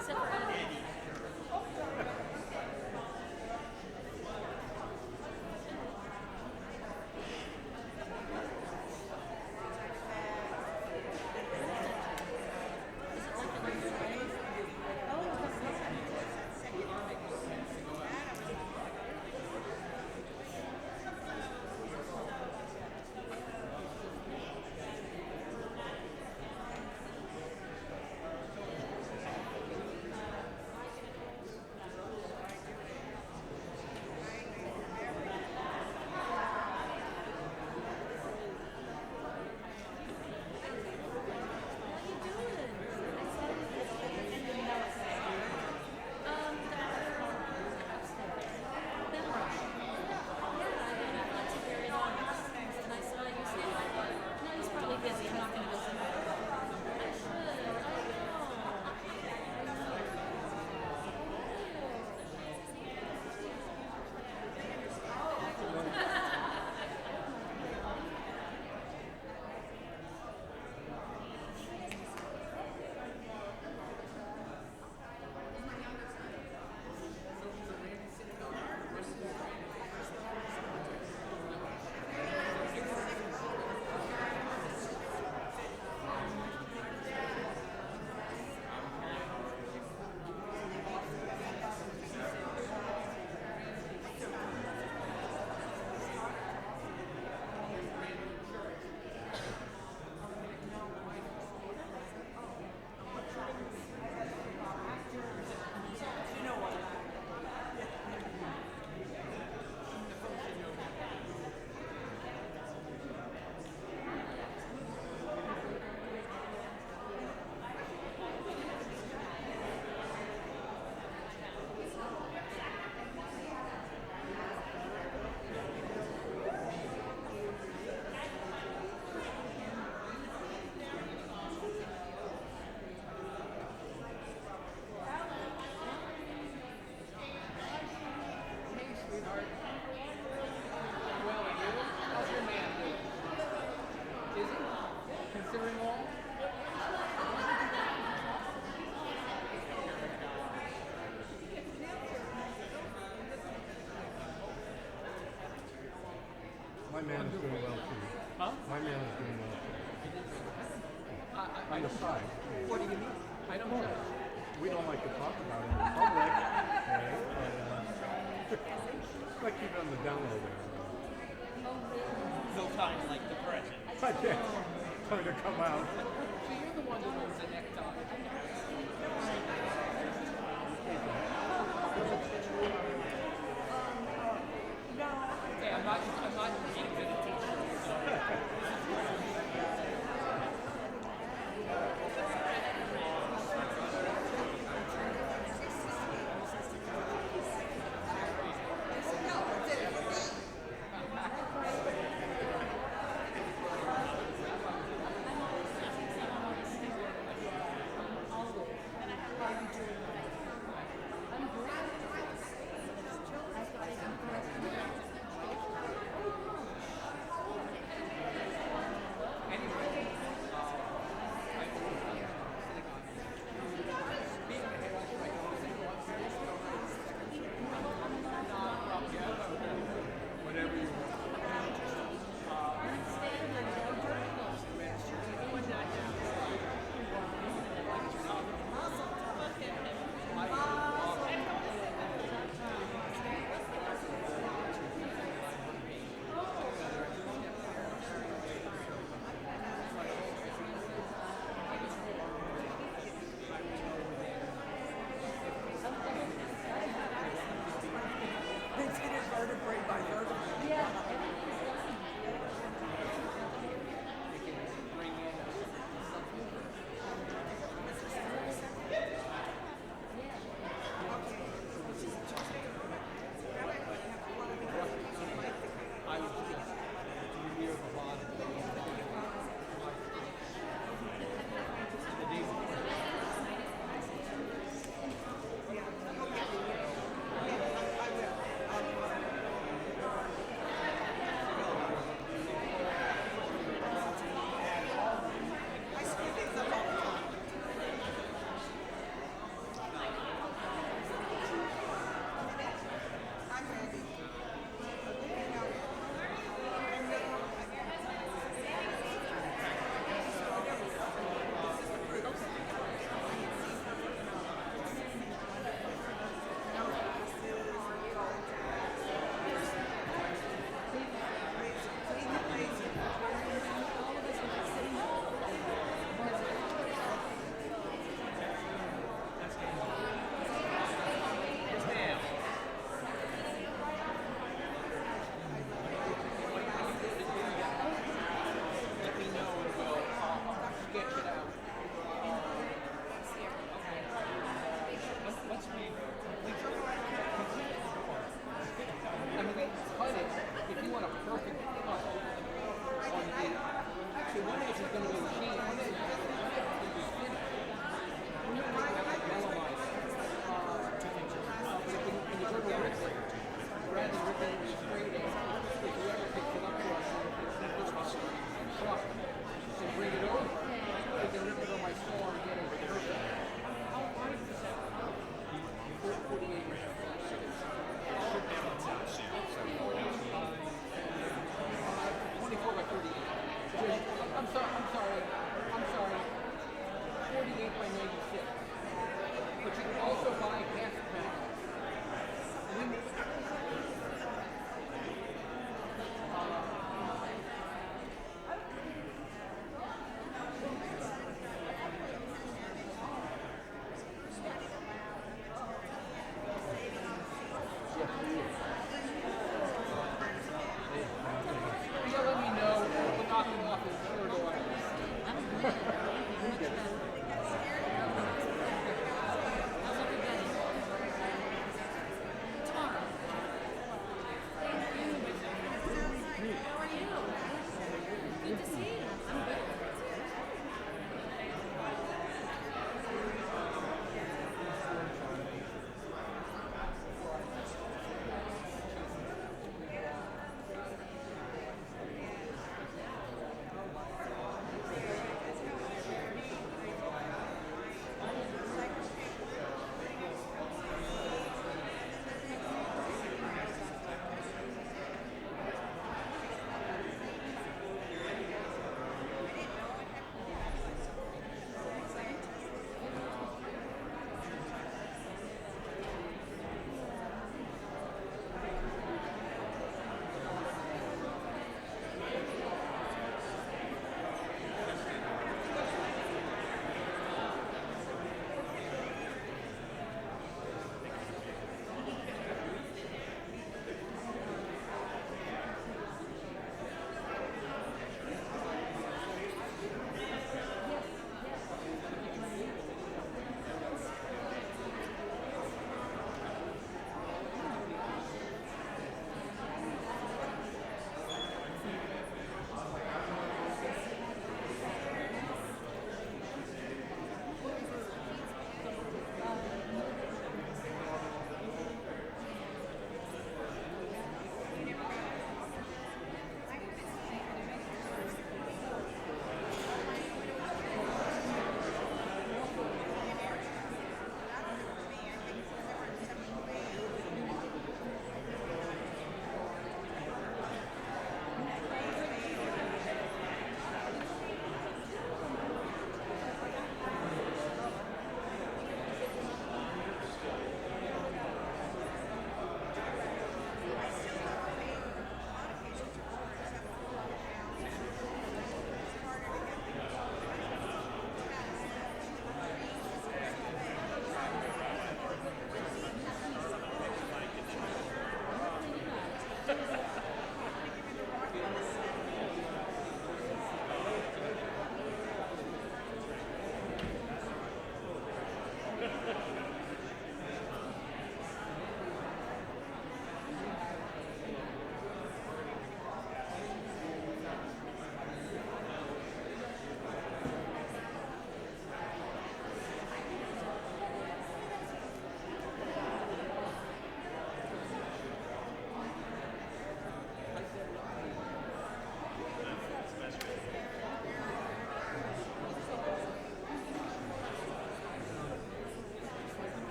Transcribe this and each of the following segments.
Except for Eddie. My man is doing well too. Huh? My man is doing well too. On the side. What do you mean? I don't know. We don't like to talk about it in public, okay? But, like keep it on the down low there. No time like depression. I can't. Time to come out. So you're the one that owns the necktie. Okay, I'm not being good at t-shirts, so. go buy half a pack. And then, yeah, let me know. We'll knock him off his third order. How's everybody?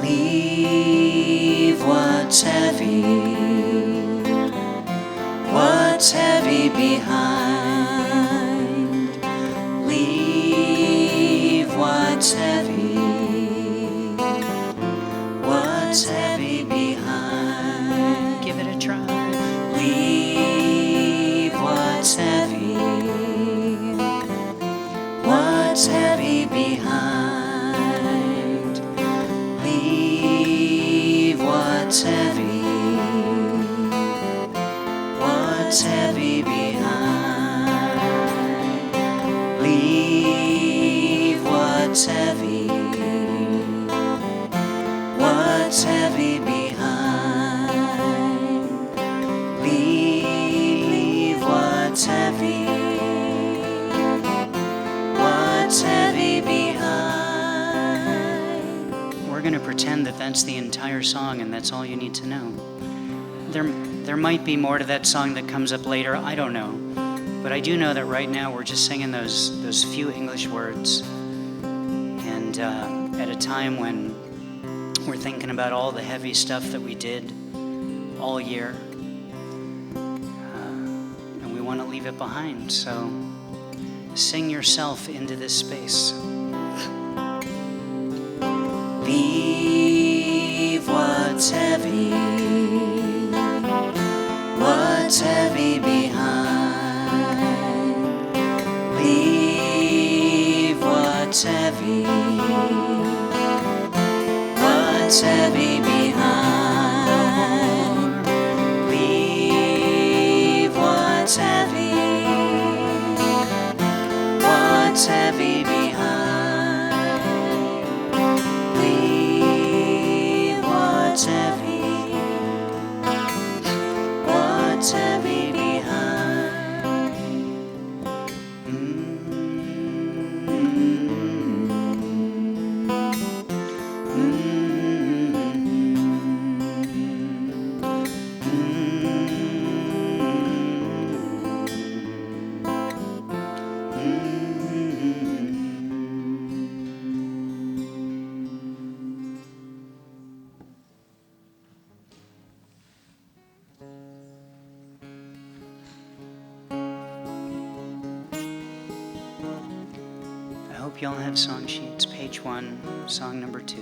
Leave what's heavy behind. Leave what's heavy behind. Give it a try. Leave what's heavy behind. Leave what's heavy behind. Leave what's heavy behind. Leave what's heavy behind. We're going to pretend that that's the entire song and that's all you need to know. There might be more to that song that comes up later, I don't know. But I do know that right now we're just singing those few English words. And at a time when we're thinking about all the heavy stuff that we did all year. And we want to leave it behind. So sing yourself into this space. Leave what's heavy behind. Leave what's heavy behind. Leave what's heavy behind. Leave what's heavy I hope y'all have song sheets. Page 1, song number 2.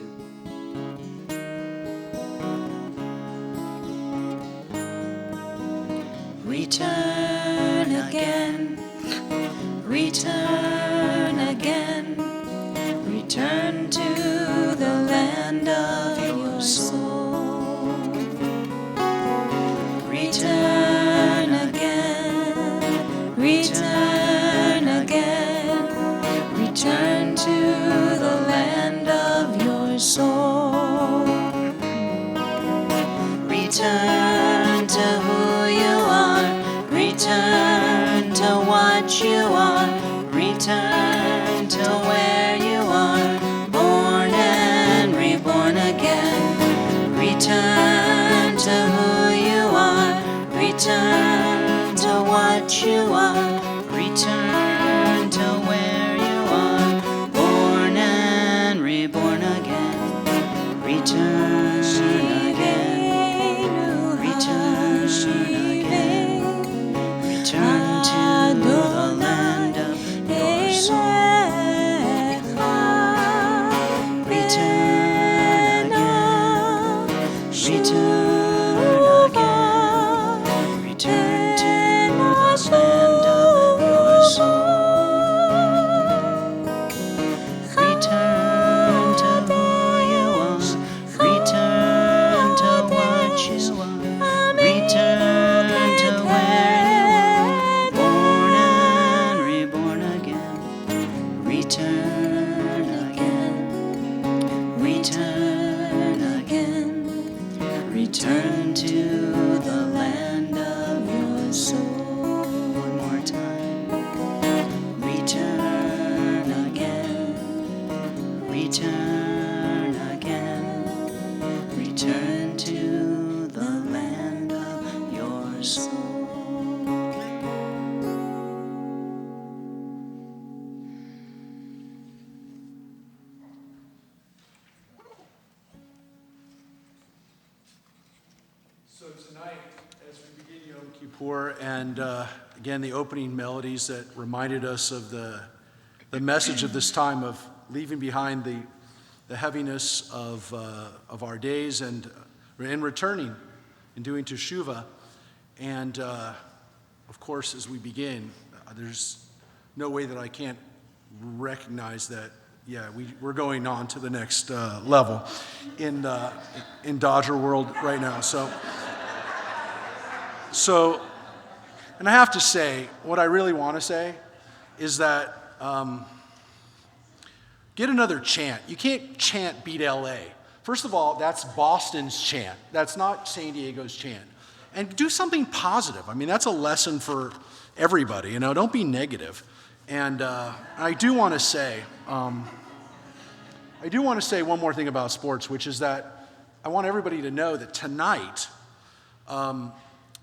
Return again, return again, return to the land of your soul. Return again, return again, return to the land of your soul. Return to who you are, return to what you are, return to where you are, born and reborn again. Return to who you are, return to what you are, return to where you are, born and So tonight, as we begin Yom Kippur, and again, the opening melodies that reminded us of the message of this time of leaving behind the heaviness of our days and returning and doing teshuvah. And of course, as we begin, there's no way that I can't recognize that, yeah, we're going on to the next level in Dodger world right now. So, and I have to say, what I really want to say is that get another chant. You can't chant Beat LA. First of all, that's Boston's chant. That's not San Diego's chant. And do something positive. I mean, that's a lesson for everybody. You know, don't be negative. And I do want to say one more thing about sports, which is that I want everybody to know that tonight,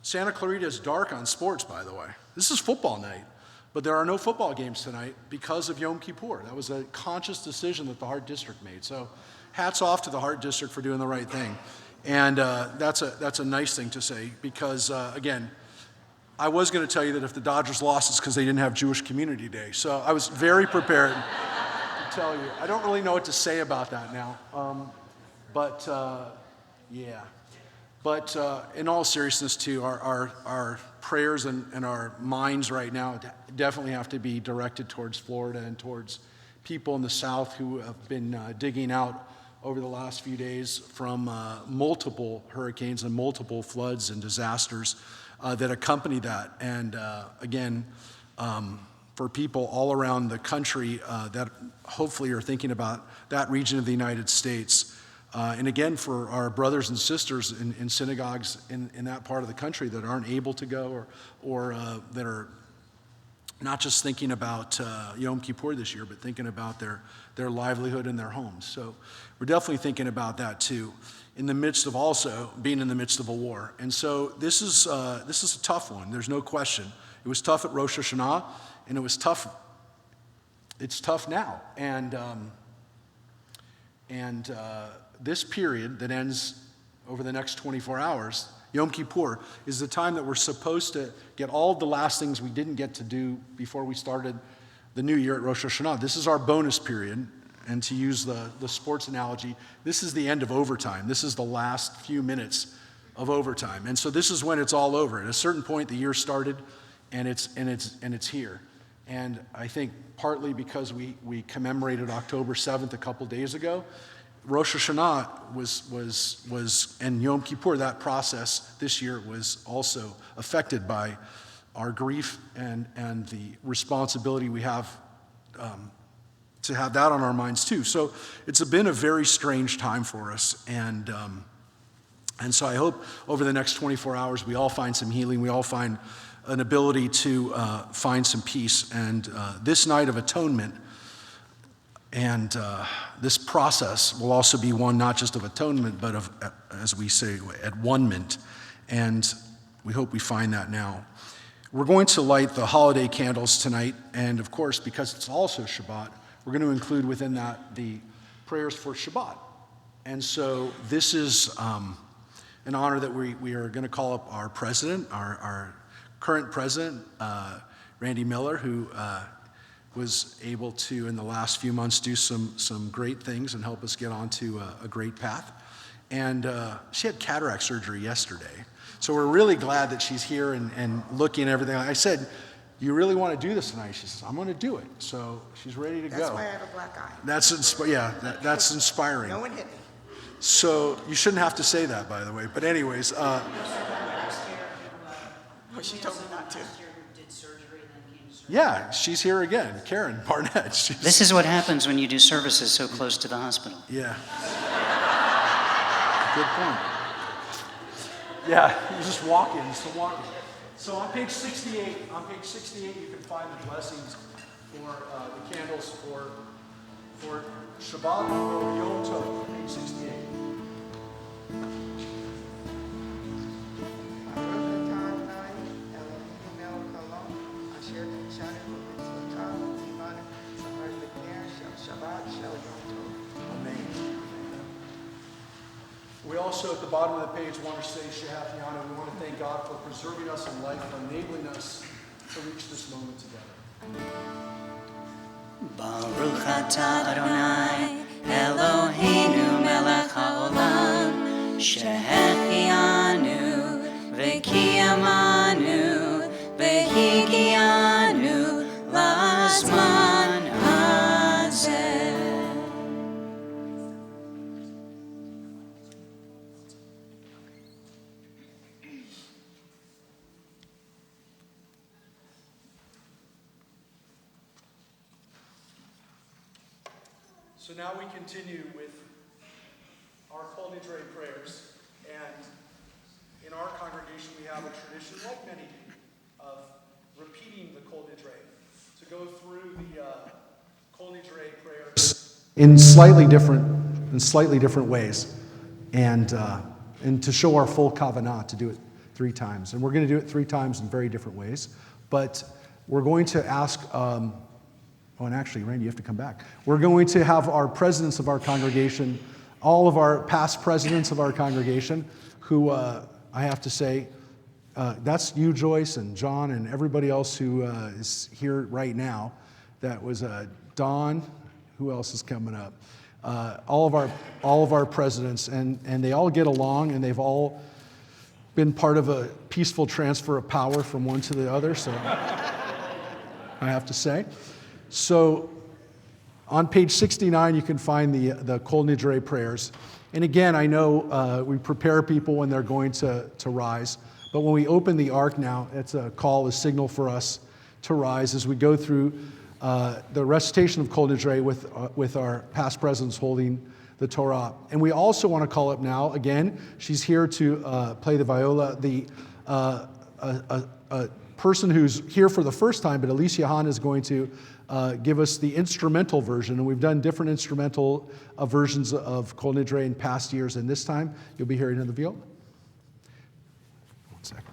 Santa Clarita is dark on sports, by the way. This is football night, but there are no football games tonight because of Yom Kippur. That was a conscious decision that the Hart District made. So hats off to the Hart District for doing the right thing. And that's a nice thing to say because, again, I was going to tell you that if the Dodgers lost, it's because they didn't have Jewish Community Day. So I was very prepared to tell you. I don't really know what to say about that now. Yeah. But in all seriousness, too, our prayers and our minds right now definitely have to be directed towards Florida and towards people in the South who have been digging out over the last few days from multiple hurricanes and multiple floods and disasters that accompany that. And again, for people all around the country that hopefully are thinking about that region of the United States, and again, for our brothers and sisters in synagogues in that part of the country that aren't able to go or that are not just thinking about Yom Kippur this year, but thinking about their livelihood and their homes. So we're definitely thinking about that too, in the midst of also being in the midst of a war. And so this is a tough one. There's no question. It was tough at Rosh Hashanah, and it was tough. It's tough now. And this period that ends over the next 24 hours, Yom Kippur, is the time that we're supposed to get all of the last things we didn't get to do before we started the new year at Rosh Hashanah. This is our bonus period, and to use the sports analogy, this is the end of overtime. This is the last few minutes of overtime, and so this is when it's all over. At a certain point, the year started, and it's here. And I think partly because we commemorated October 7th a couple days ago, Rosh Hashanah was and Yom Kippur, that process this year was also affected by our grief and the responsibility we have to have that on our minds too. So it's been a very strange time for us, and so I hope over the next 24 hours we all find some healing, we all find an ability to find some peace, and this night of atonement. And this process will also be one not just of atonement, but of, as we say, at one-ment. And we hope we find that now. We're going to light the holiday candles tonight. And of course, because it's also Shabbat, we're going to include within that the prayers for Shabbat. And so this is an honor that we are going to call up our president, our current president, Randy Miller, who was able to, in the last few months, do some great things and help us get onto a great path. And she had cataract surgery yesterday. So we're really glad that she's here and looking at everything. I said, you really want to do this tonight? She says, I'm going to do it. So she's ready to go. That's why I have a black eye. That's inspiring. No one hit me. So you shouldn't have to say that, by the way. But anyways. Well, she told me not to. Yeah, she's here again. Karen Barnett. This is what happens when you do services so close to the hospital. Yeah. Good point. Yeah, you're just walking. So on page 68, you can find the blessings for the candles for Shabbat or Yom Tov, page 68. We also at the bottom of the page want to say Shehachianu. We want to thank God for preserving us in life, for enabling us to reach this moment together. Baruch atah Adonai Eloheinu melech haolam shehechianu v'kiyamanu v'higianu lazman hazeh. So now we continue with our Kol Nidre prayers, and in our congregation we have a tradition, like many do, of repeating the Kol Nidre, to go through the Kol Nidre prayers in slightly different ways, and to show our full kavanah, to do it 3 times. And we're going to do it 3 times in very different ways, but we're going to ask... and actually, Randy, you have to come back. We're going to have our presidents of our congregation, all of our past presidents of our congregation, who I have to say, that's you, Joyce, and John, and everybody else who is here right now. That was Don. Who else is coming up? All of our presidents, and they all get along, and they've all been part of a peaceful transfer of power from one to the other. So I have to say. So on page 69, you can find the Kol Nidre prayers. And again, I know we prepare people when they're going to rise. But when we open the ark now, it's a call, a signal for us to rise as we go through the recitation of Kol Nidre with our past presidents holding the Torah. And we also want to call up now, again, she's here to play the viola, a person who's here for the first time, but Elise Yahan is going to give us the instrumental version. And we've done different instrumental versions of Kol Nidre in past years, and this time you'll be hearing the viola. One second.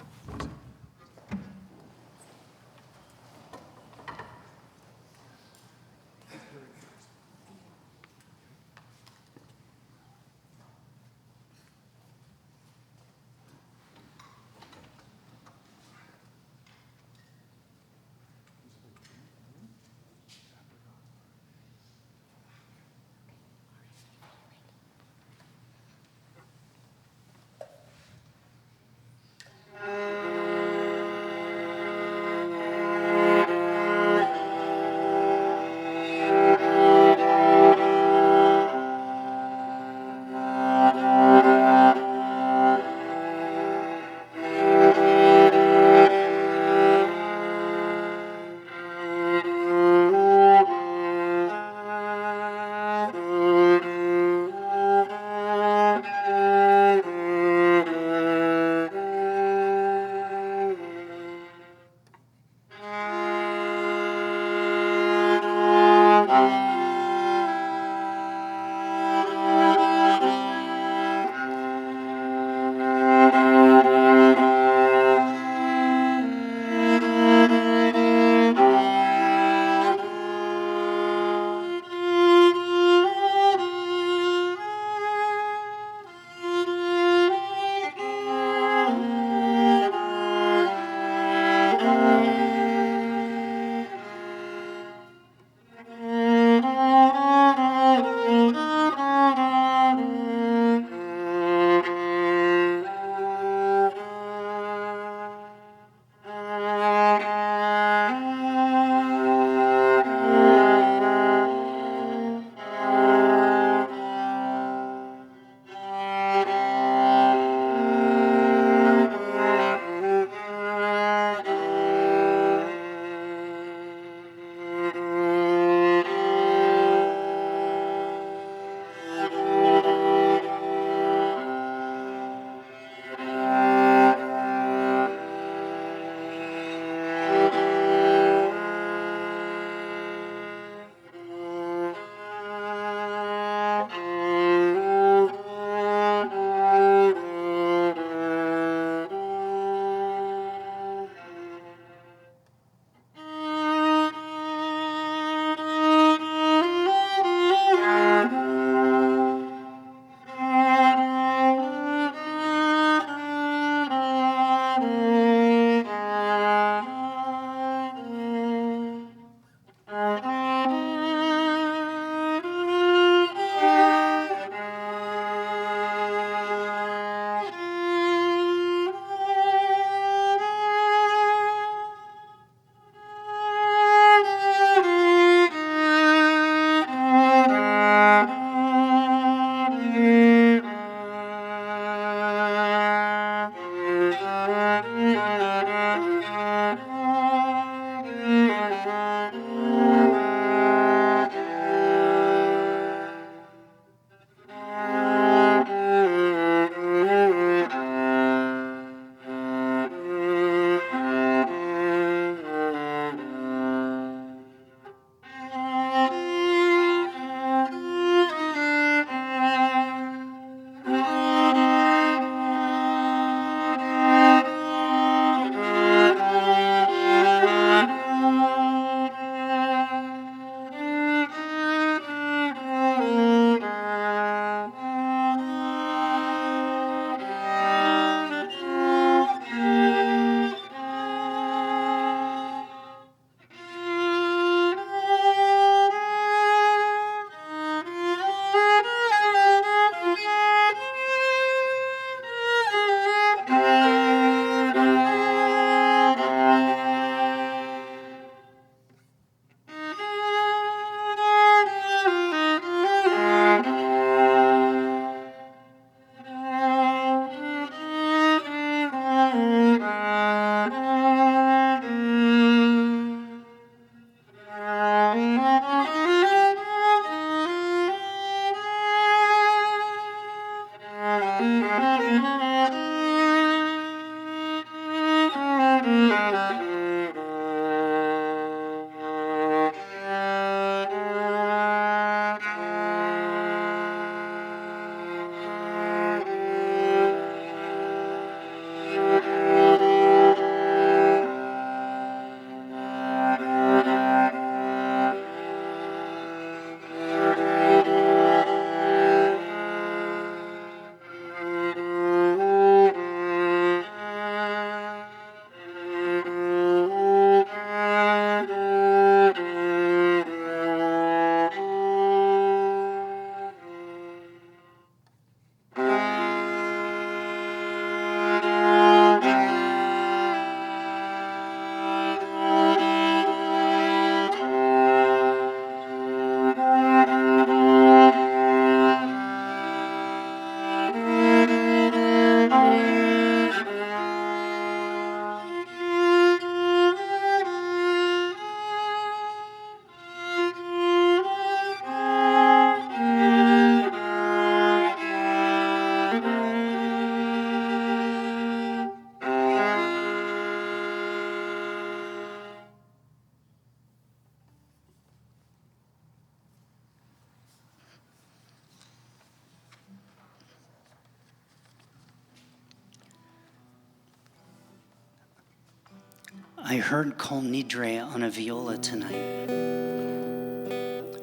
I heard Kol Nidre on a viola tonight.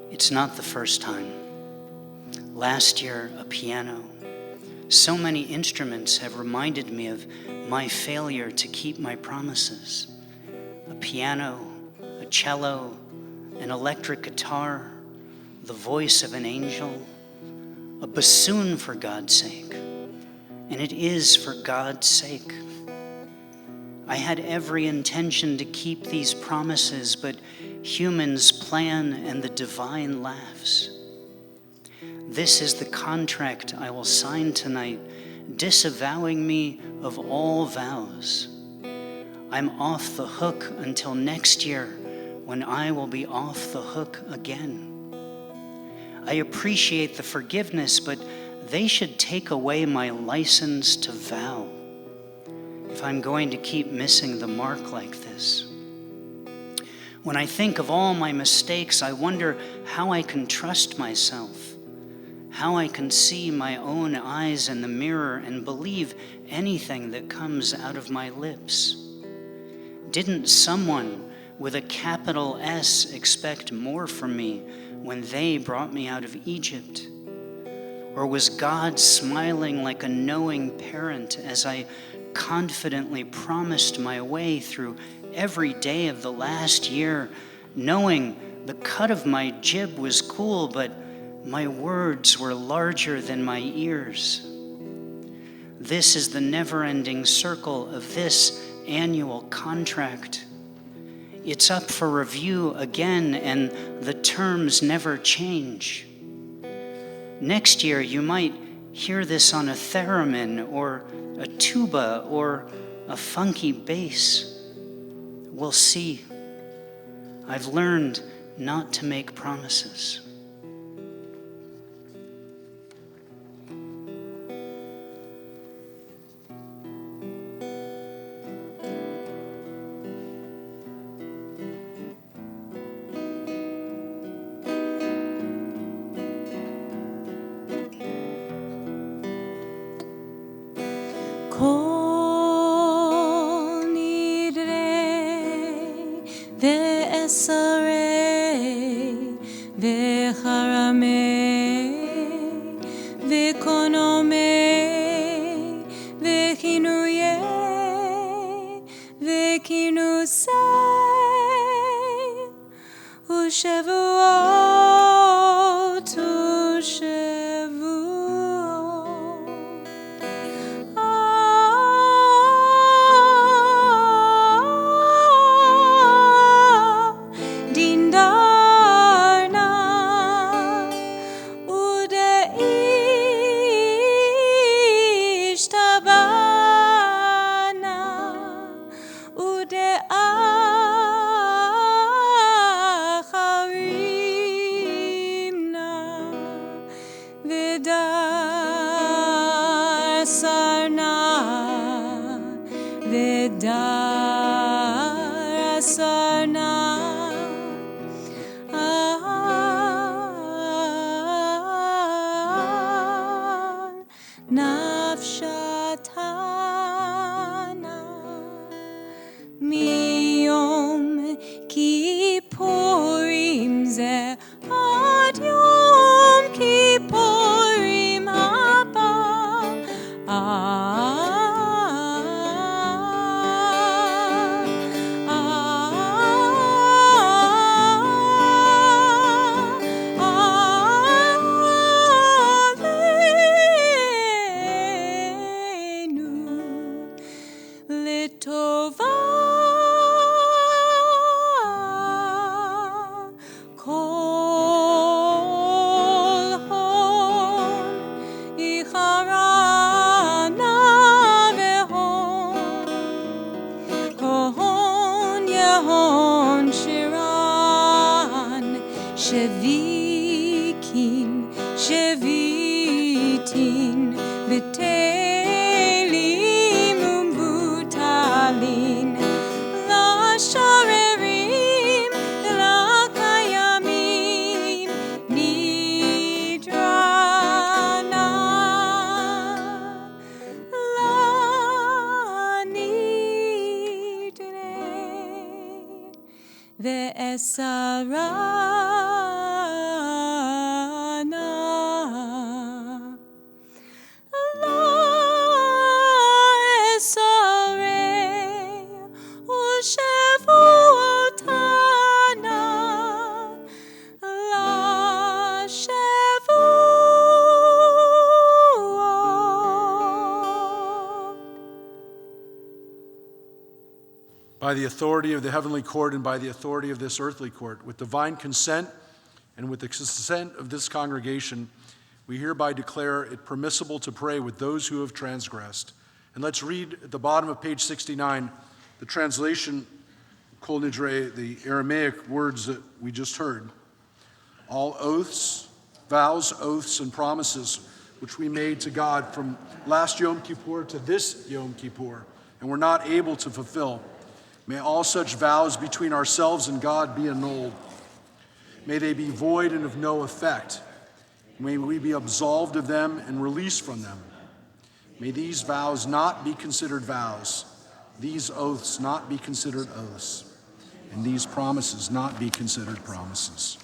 It's not the first time. Last year, a piano. So many instruments have reminded me of my failure to keep my promises. A piano, a cello, an electric guitar, the voice of an angel, a bassoon for God's sake. And it is for God's sake. I had every intention to keep these promises, but humans plan and the divine laughs. This is the contract I will sign tonight, disavowing me of all vows. I'm off the hook until next year, when I will be off the hook again. I appreciate the forgiveness, but they should take away my license to vow if I'm going to keep missing the mark like this. When I think of all my mistakes, I wonder how I can trust myself, how I can see my own eyes in the mirror and believe anything that comes out of my lips. Didn't someone with a capital S expect more from me when they brought me out of Egypt? Or was God smiling like a knowing parent as I confidently promised my way through every day of the last year, knowing the cut of my jib was cool, but my words were larger than my ears? This is the never-ending circle of this annual contract. It's up for review again, and the terms never change. Next year, you might hear this on a theremin or a tuba or a funky bass. We'll see. I've learned not to make promises. Kol nidre ve'esarei ve'charamei ve'konomei ve'chinuyei ve'kinusei u'shavuot nafshatana miyom kippurim ze ad yom kippurim haba shevitin v'telim umbutalin l'sharerim l'kayamim nidrana la nidre Sarana. Lo esarei ushevuotana. La shevuot. By the authority of the heavenly court and by the authority of this earthly court, with divine consent and with the consent of this congregation, we hereby declare it permissible to pray with those who have transgressed. And let's read at the bottom of page 69, the translation, Kol Nidre, the Aramaic words that we just heard. All oaths, vows, oaths, and promises which we made to God from last Yom Kippur to this Yom Kippur, and were not able to fulfill, may all such vows between ourselves and God be annulled. May they be void and of no effect. May we be absolved of them and released from them. May these vows not be considered vows, these oaths not be considered oaths, and these promises not be considered promises.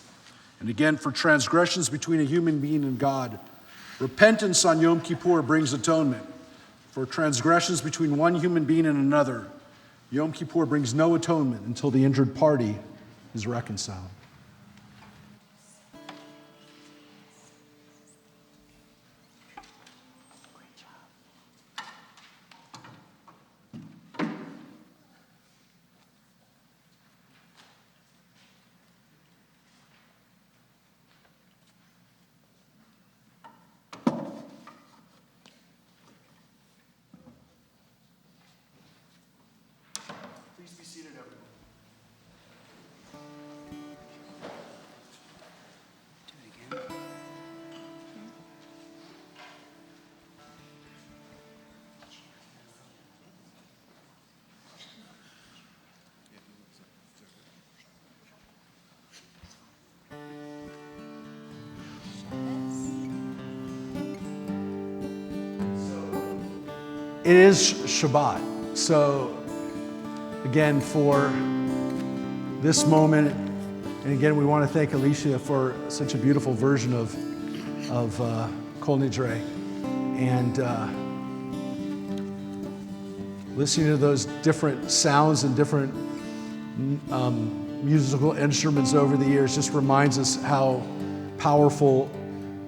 And again, for transgressions between a human being and God, repentance on Yom Kippur brings atonement. For transgressions between one human being and another, Yom Kippur brings no atonement until the injured party is reconciled. Please be seated, everyone. Do it again. It is Shabbat. So, again, for this moment, and again, we want to thank Alicia for such a beautiful version of Kol Nidre. And listening to those different sounds and different musical instruments over the years just reminds us how powerful,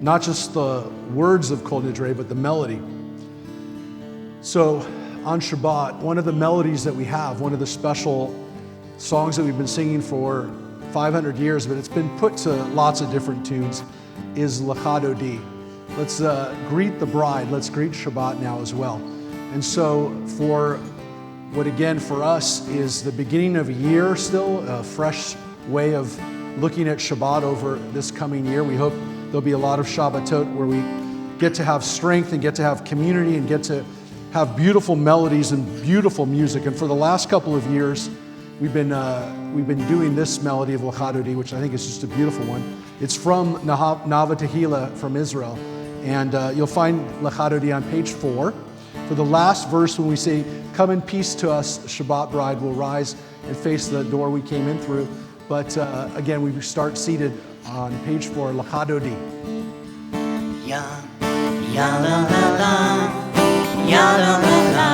not just the words of Kol Nidre, but the melody. So on Shabbat, one of the melodies that we have, one of the special songs that we've been singing for 500 years, but it's been put to lots of different tunes, is Lecha Dodi. Let's greet the bride. Let's greet Shabbat now as well. And so for what again for us is the beginning of a year still, a fresh way of looking at Shabbat over this coming year. We hope there'll be a lot of Shabbatot where we get to have strength and get to have community and get to have beautiful melodies and beautiful music. And for the last couple of years, we've been doing this melody of Lecha Dodi, which I think is just a beautiful one. It's from Nava Tehillah from Israel. And you'll find Lecha Dodi on page 4. For the last verse, when we say, "Come in peace to us, Shabbat bride," we'll rise and face the door we came in through. But again, we start seated on page 4, Lecha Dodi. Ya, ya la la la, ya la la la,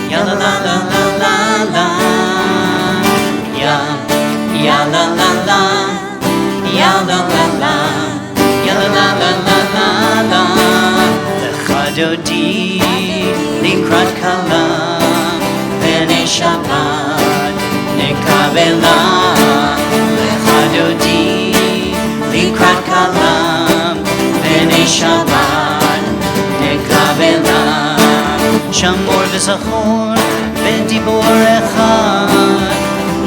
ya la la la la la la, ya, ya la la la, ya la la la, ya la la la la la la. Lecha Dodi, likrat kala, b'nei Shabbat nekabela. Lecha Dodi, likrat kala, b'nei Shabbat nekabela. Shamor v'zachor v'dibor echad,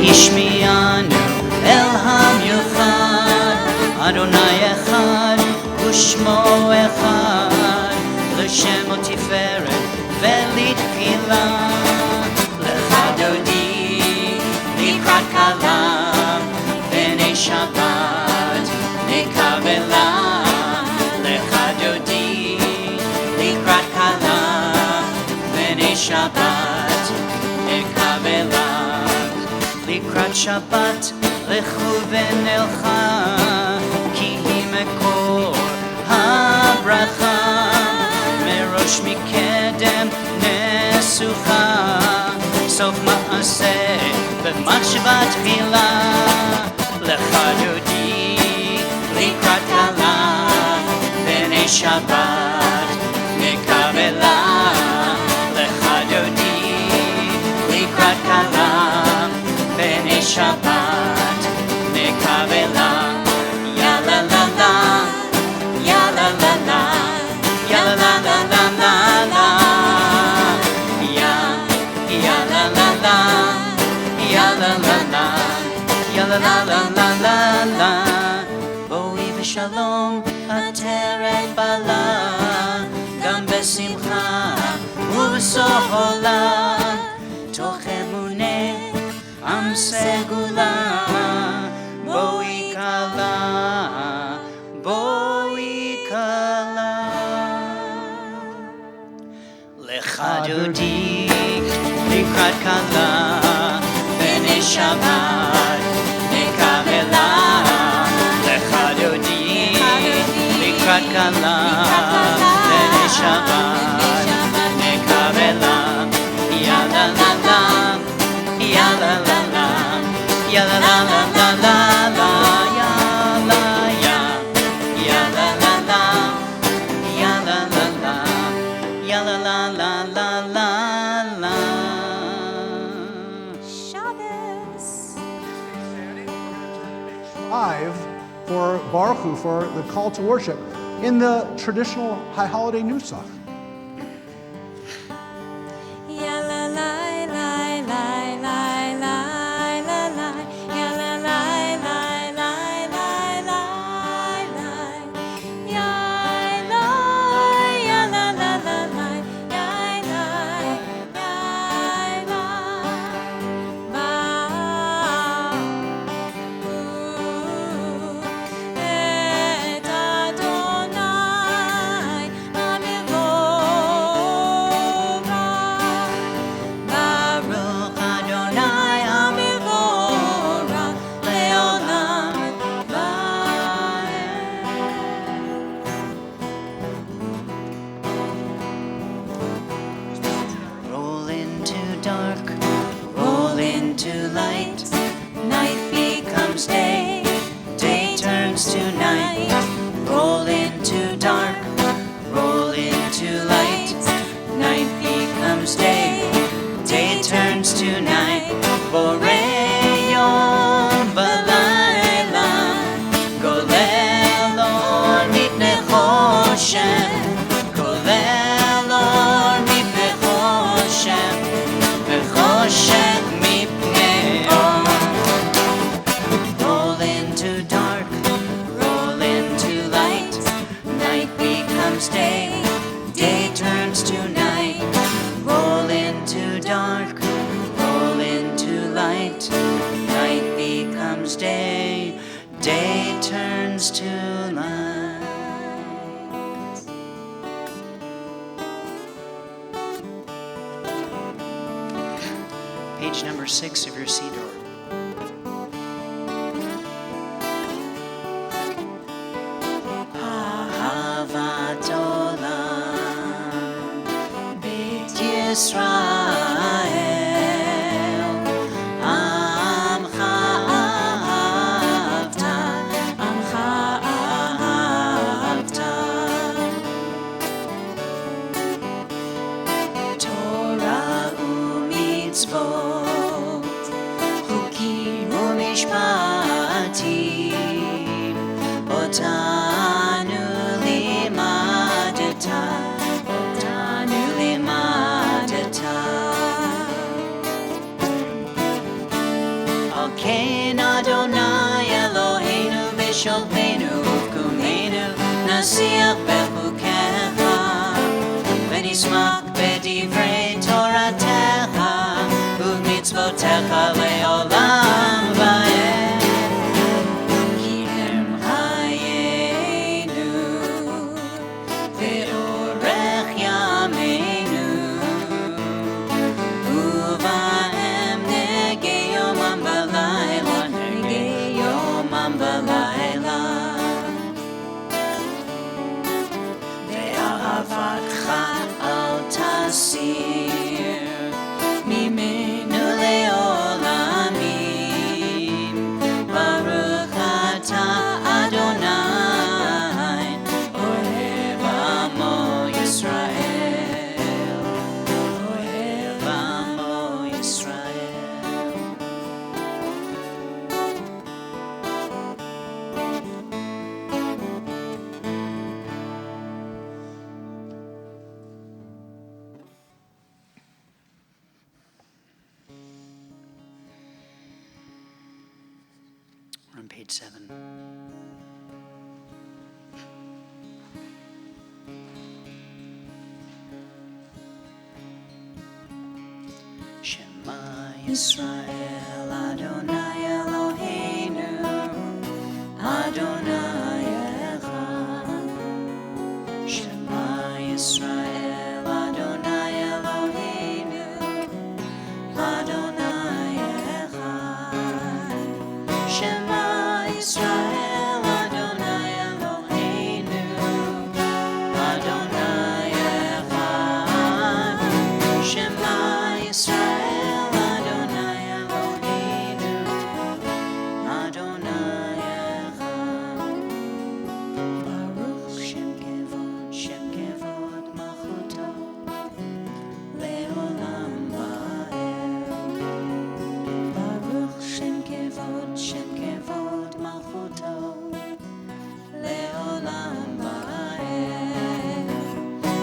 ishmianu el hamyuchad. Adonai echad u'shmo echad, l'shem u'tiferet v'litchila. Lecha Dodi, likrat kala, b'nei Shabbat nekabela. Lecha Dodi, likrat kala, b'nei Shabbat nekabela. Likrat Shabbat לכו ונלכה, כי היא מקור הברכה, מראש מקדם נסוכה, סוף מעשה במחשבה תחילה, לך דודי לקראת כלה, בני שבת נקבלה, לך דודי לקראת כלה, בני שבת נקבלה. יא לה לה לה, יא לה לה לה, יא לה לה לה לה לה לה, יא לה לה לה, יא לה לה לה, יא לה לה לה לה לה לה. בואי בשלום עטרת בעלה, גם בשמחה ובסהולה, תוך אמונה עם סגולה. בואי כלה, בואי כלה. לך דודי לקראת כלה, בני שבת נקבלה, לך דודי לקראת כלה, בני שבת נקבלה. יא לה לה לה, יא לה לה לה, יא לה לה לה לה לה לה, יא לה לה לה, יא לה לה לה, יא לה לה לה לה לה לה. Shabbos. 5 for Baruch Hu, for the call to worship, in the traditional high holiday nusach. Ya la la la la la la la la. Ya la la la la la la la. Ya la ya la la la la. Ya la ya la. Ba. Et Adonai Amivora. Baruch Adonai Amivora Leolam Vaed. Roll into dark, roll into light. Night becomes day, day turns to night. Roll into dark, roll into light. Night becomes day, day turns to night. Borei yom balayla, golel or mipnei choshen, golel or mipnei choshen, v'choshen mipnei or. Roll into dark, roll into light. Night becomes day, day turns to night. Roll into dark, roll into light. Night becomes day, day turns to light. Page number 6 of your Siddur. Ahavat olam, Beit Yisrael, Amcha ahavta, Amcha ahavta. Torah u'mitzvot, Chukim u'mishpatim, Otanu limadeta, Otanu limadeta. Al ken Adonai Eloheinu b'sholpenu uvkumenu, nasiach bechukecha, v'nismach b'divrei Toratecha, u'mitzvotecha le'olam va'ed. Ki hem hayenu, ve'orech yameinu, uva'em negei yomam v'layla, negei page 7. Shema Yisrael Adonai Eloheinu Adonai Echad. Shema Yisrael Adonai Eloheinu Adonai Echad. Shema Yisrael Adonai Eloheinu Adonai Echad. Shema Yisrael Adonai Eloheinu Adonai Echad. Baruch Shem Kevod Malchuto Leolam Va'ed. Baruch Shem Kevod Malchuto Leolam Va'ed.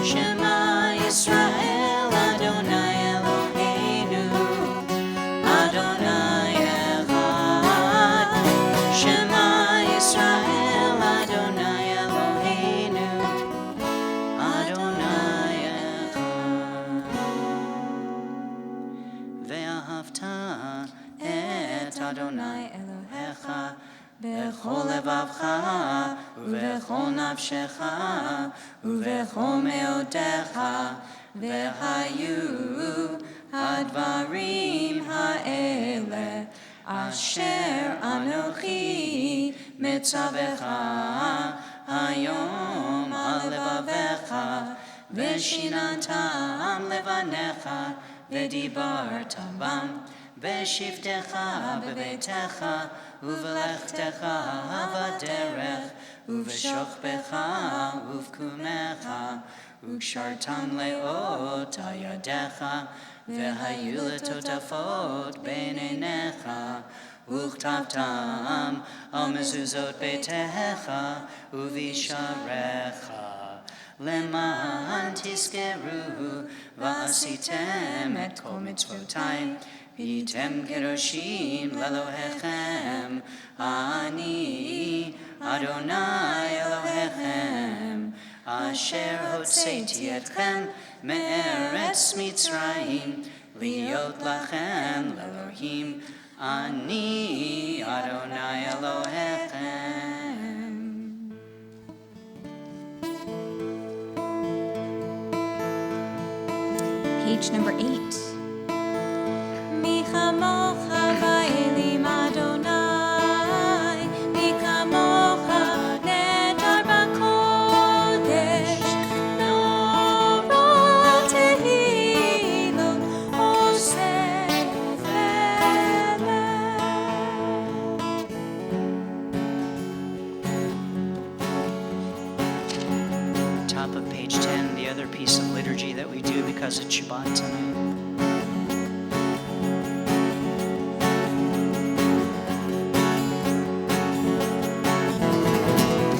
Shema Yisrael Adonai Eloheinu Adonai Echad. Shema Yisrael Adonai Eloheinu Adonai Echad. Ve'ahavta et Adonai Elohecha bechol levavcha uvechol nafshecha uvechol meodecha vehayu hadvarim ha'ele asher anochi metzavecha hayom alevavecha veshinantam levanecha vedibartam bam veshivtecha bebetecha uvelechtecha vaderech uveshochbecha uvkumecha ukshartam leot ayadecha vehayu letotafot beinenecha uchtavtam al mezuzot beitecha uvisharecha leman tiskeru va'asitem et kol mitzvotai v'yitem kedoshim lelohechem ani Adonai Elohechem asher hotzeiti etchem me'eretz Mitzrayim liot lachem lelohim ani Adonai Elohechem. Page number 8. Mi chamocha ba'elim Adonai, mi chamocha nedar b'kodesh, nora tehilot oseh velech. Top of page 10, the other piece of liturgy that we do because it's Shabbat tonight.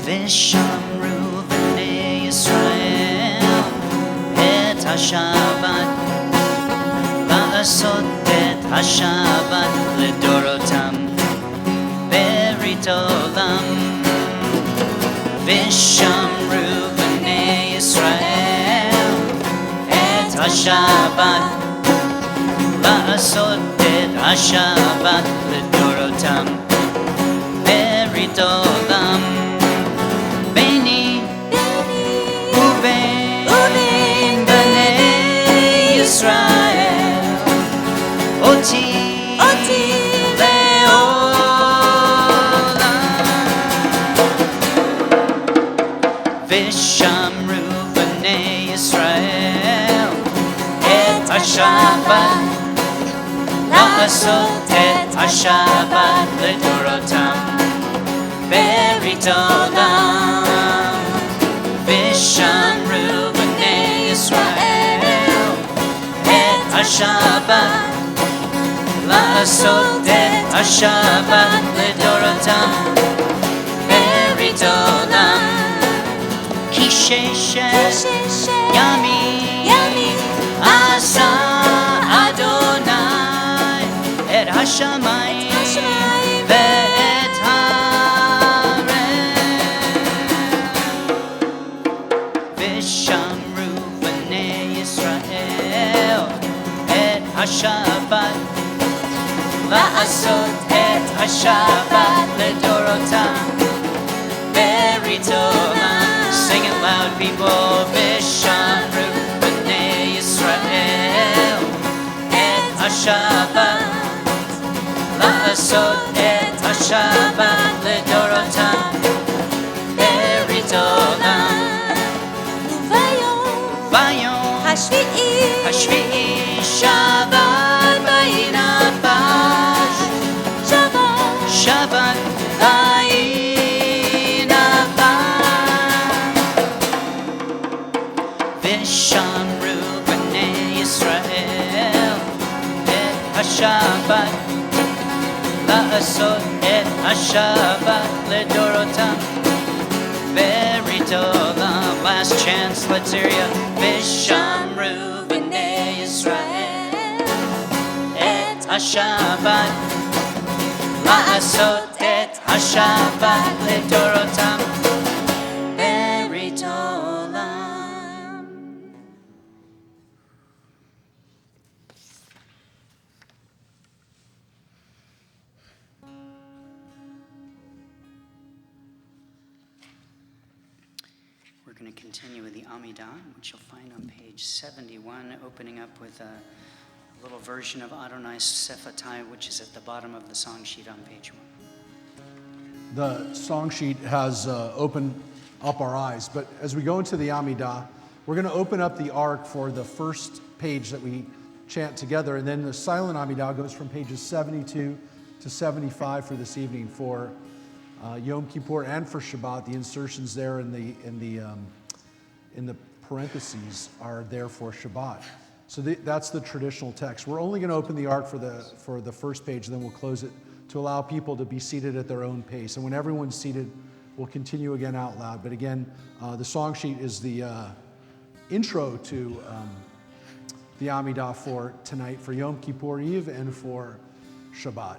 V'shamru b'nei Yisrael et HaShabbat la'asot et HaShabbat לדורותם ברית עולם. ושמרו בני ישראל את השבת לעשות את השבת לדורותם ברית עולם. ביני ובין בני ישראל אותי לעולם. ושמרו בני ישראל את השבת לעשות את השבת לדורותם ברית עולם. ושמרו בני ישראל את השבת לעשות את השבת לדורותם ברית עולם. כי ששת ימים עשה אדוני את השמיים ואת הארץ. לעשות את השבת לדורותם. Berit olam, sing it loud people, v'shamru b'nei Yisrael et hashabat, לעשות את השבת לדורותם. Berit olam, ביום השביעי שבת וינפש, שבת וינפש. ושמרו בני ישראל את השבת, לעשות את השבת לדורותם. Berit olam, last chance, let's hear ya. V'shamru b'nei Yisrael et hashabat, לעשות את השבת לדורותם. Berit olam. We're going to continue with the Amidah, which you'll find on page 71, opening up with a little version of Adonai Sephatai, which is at the bottom of the song sheet on page 1. The song sheet has opened up our eyes, but as we go into the Amidah, we're going to open up the ark for the first page that we chant together, and then the silent Amidah goes from pages 72 to 75 for this evening for Yom Kippur and for Shabbat. The insertions there in the parentheses are there for Shabbat. So that's the traditional text. We're only going to open the ark for the first page, and then we'll close it to allow people to be seated at their own pace. And when everyone's seated, we'll continue again out loud. But again, the song sheet is the intro to the Amidah for tonight, for Yom Kippur Eve and for Shabbat.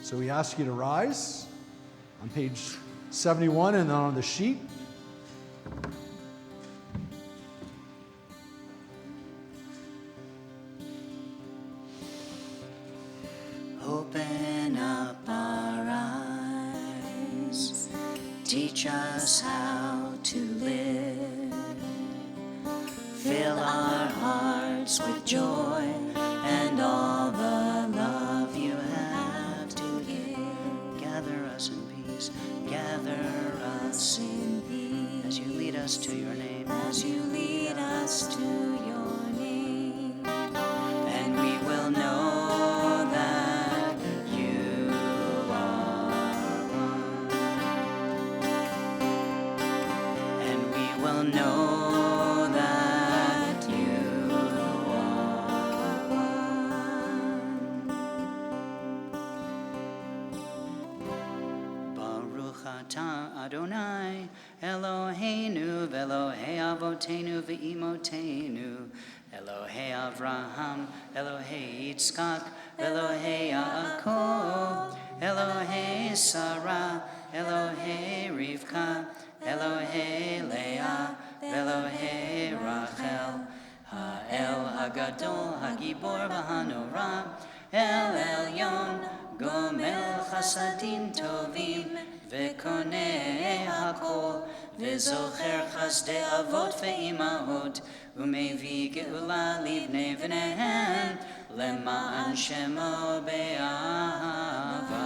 So we ask you to rise on page 71 and then on the sheet. Open up our eyes, teach us how to live, fill our hearts with joy and all the love you have to give. Gather us in peace, gather us in peace, as you lead us to your name, as you lead us to your name, and we will know that you are one, and we will know that you are one. Baruch atah Adonai Eloheinu v'Elohei Avotenu v'Imotenu, Elohei Avraham, Elohei Yitzchak, Elohei Yaakov, Elohei Sarah, Elohei Rivka, Elohei Leah, Elohei Rachel, Ha'el Hagadol, Hagibor v'Hanora, El Elyon, Gomel Chasadim Tovim, V'konei hakol, V'zocher chasdei avot ve'imahot, U'mevi geula livnei v'nehem, Lema'an shemo be'ahava.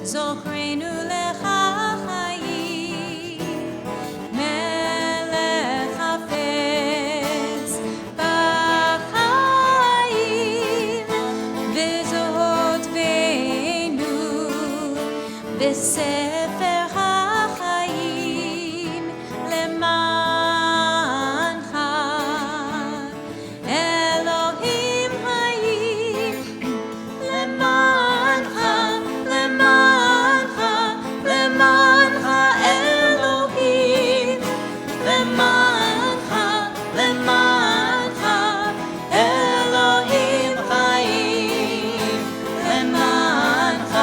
זוכרנו לך חיים, מלך חפץ בחיים, וזאת בנו בספר החיים למענך, אלוהים חיים, למענך, למענך, למענך אלוהים, למענך, למענך אלוהים חיים, למענך,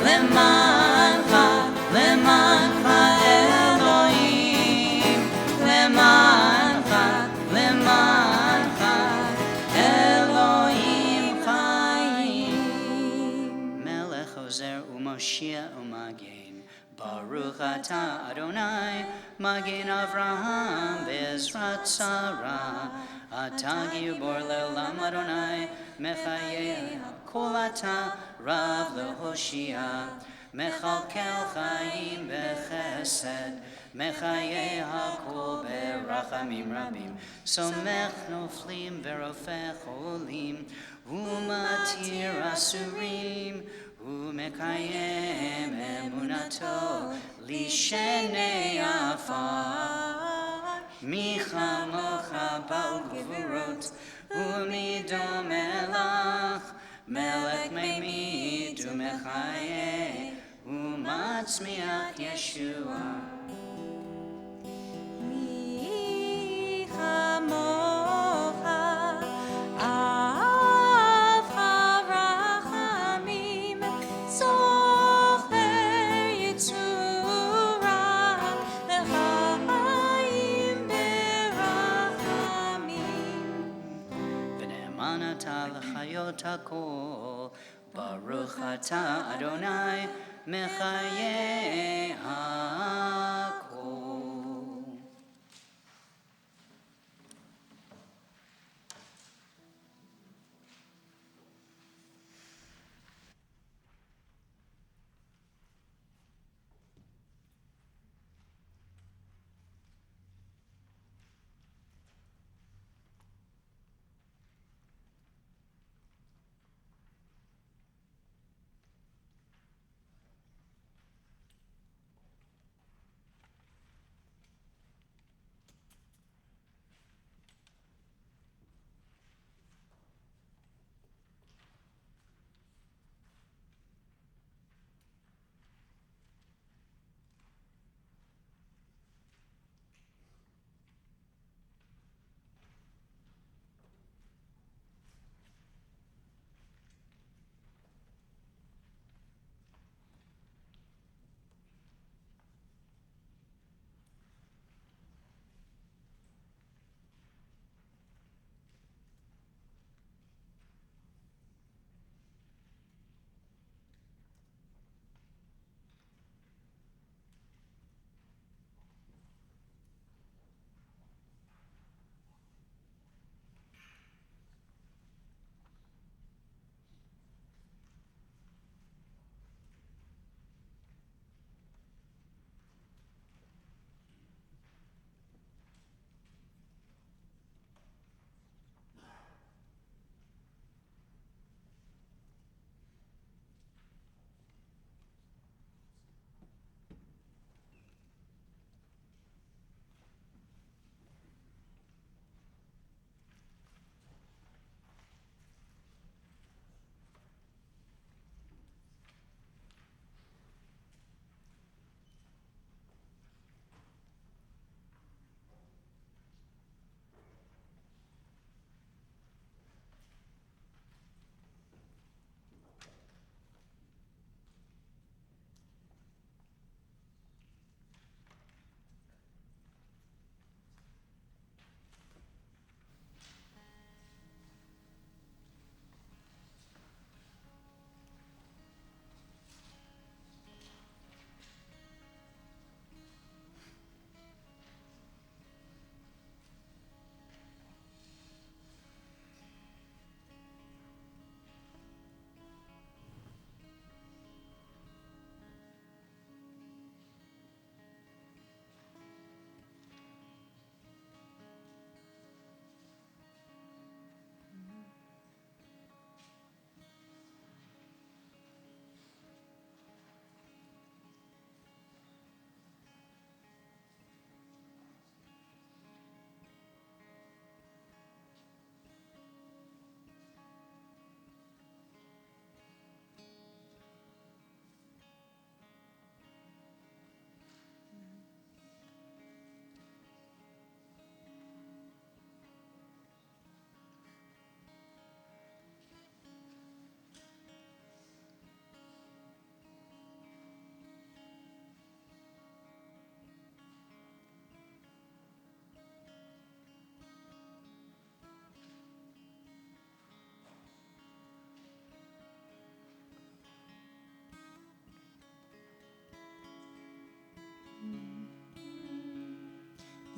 למענך, Moshia u'Magen. Baruch atah Adonai, Magen Avraham Bezrat Sarah. Atah gibor le'olam Adonai, Mechayeh Kol atah Rav leHoshia. Mechalkel chaim bechesed, Mechayeh hakol berachamim rabim. Somech noflim verofech olim, Umatir asurim, Umekayem emunato, Lishenei afar. Micha mocha ba'u gvurot, Umidom elach, Melech meimid umechayeh, Umatzmiach Yeshua. Micha mocha, av harachamim, zocher yitzura, l'chaim berachamim. V'ne'emanata l'chayot hakol, Baruch atah Adonai, Mechayeh hakol.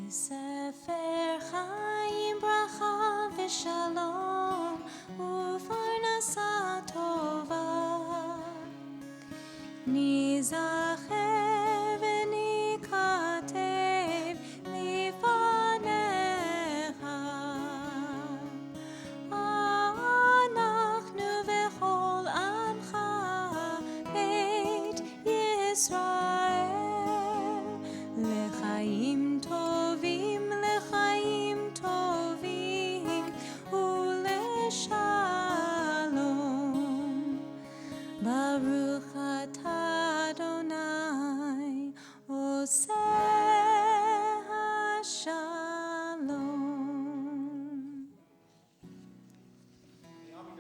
ספר חיים ברכה ושלום ופרנסה טובה ניזכר וניכתב לפניך אנחנו וכל עמך בית ישראל לחיים טובים ולשלום ברוך אתה אדוני עושה השלום.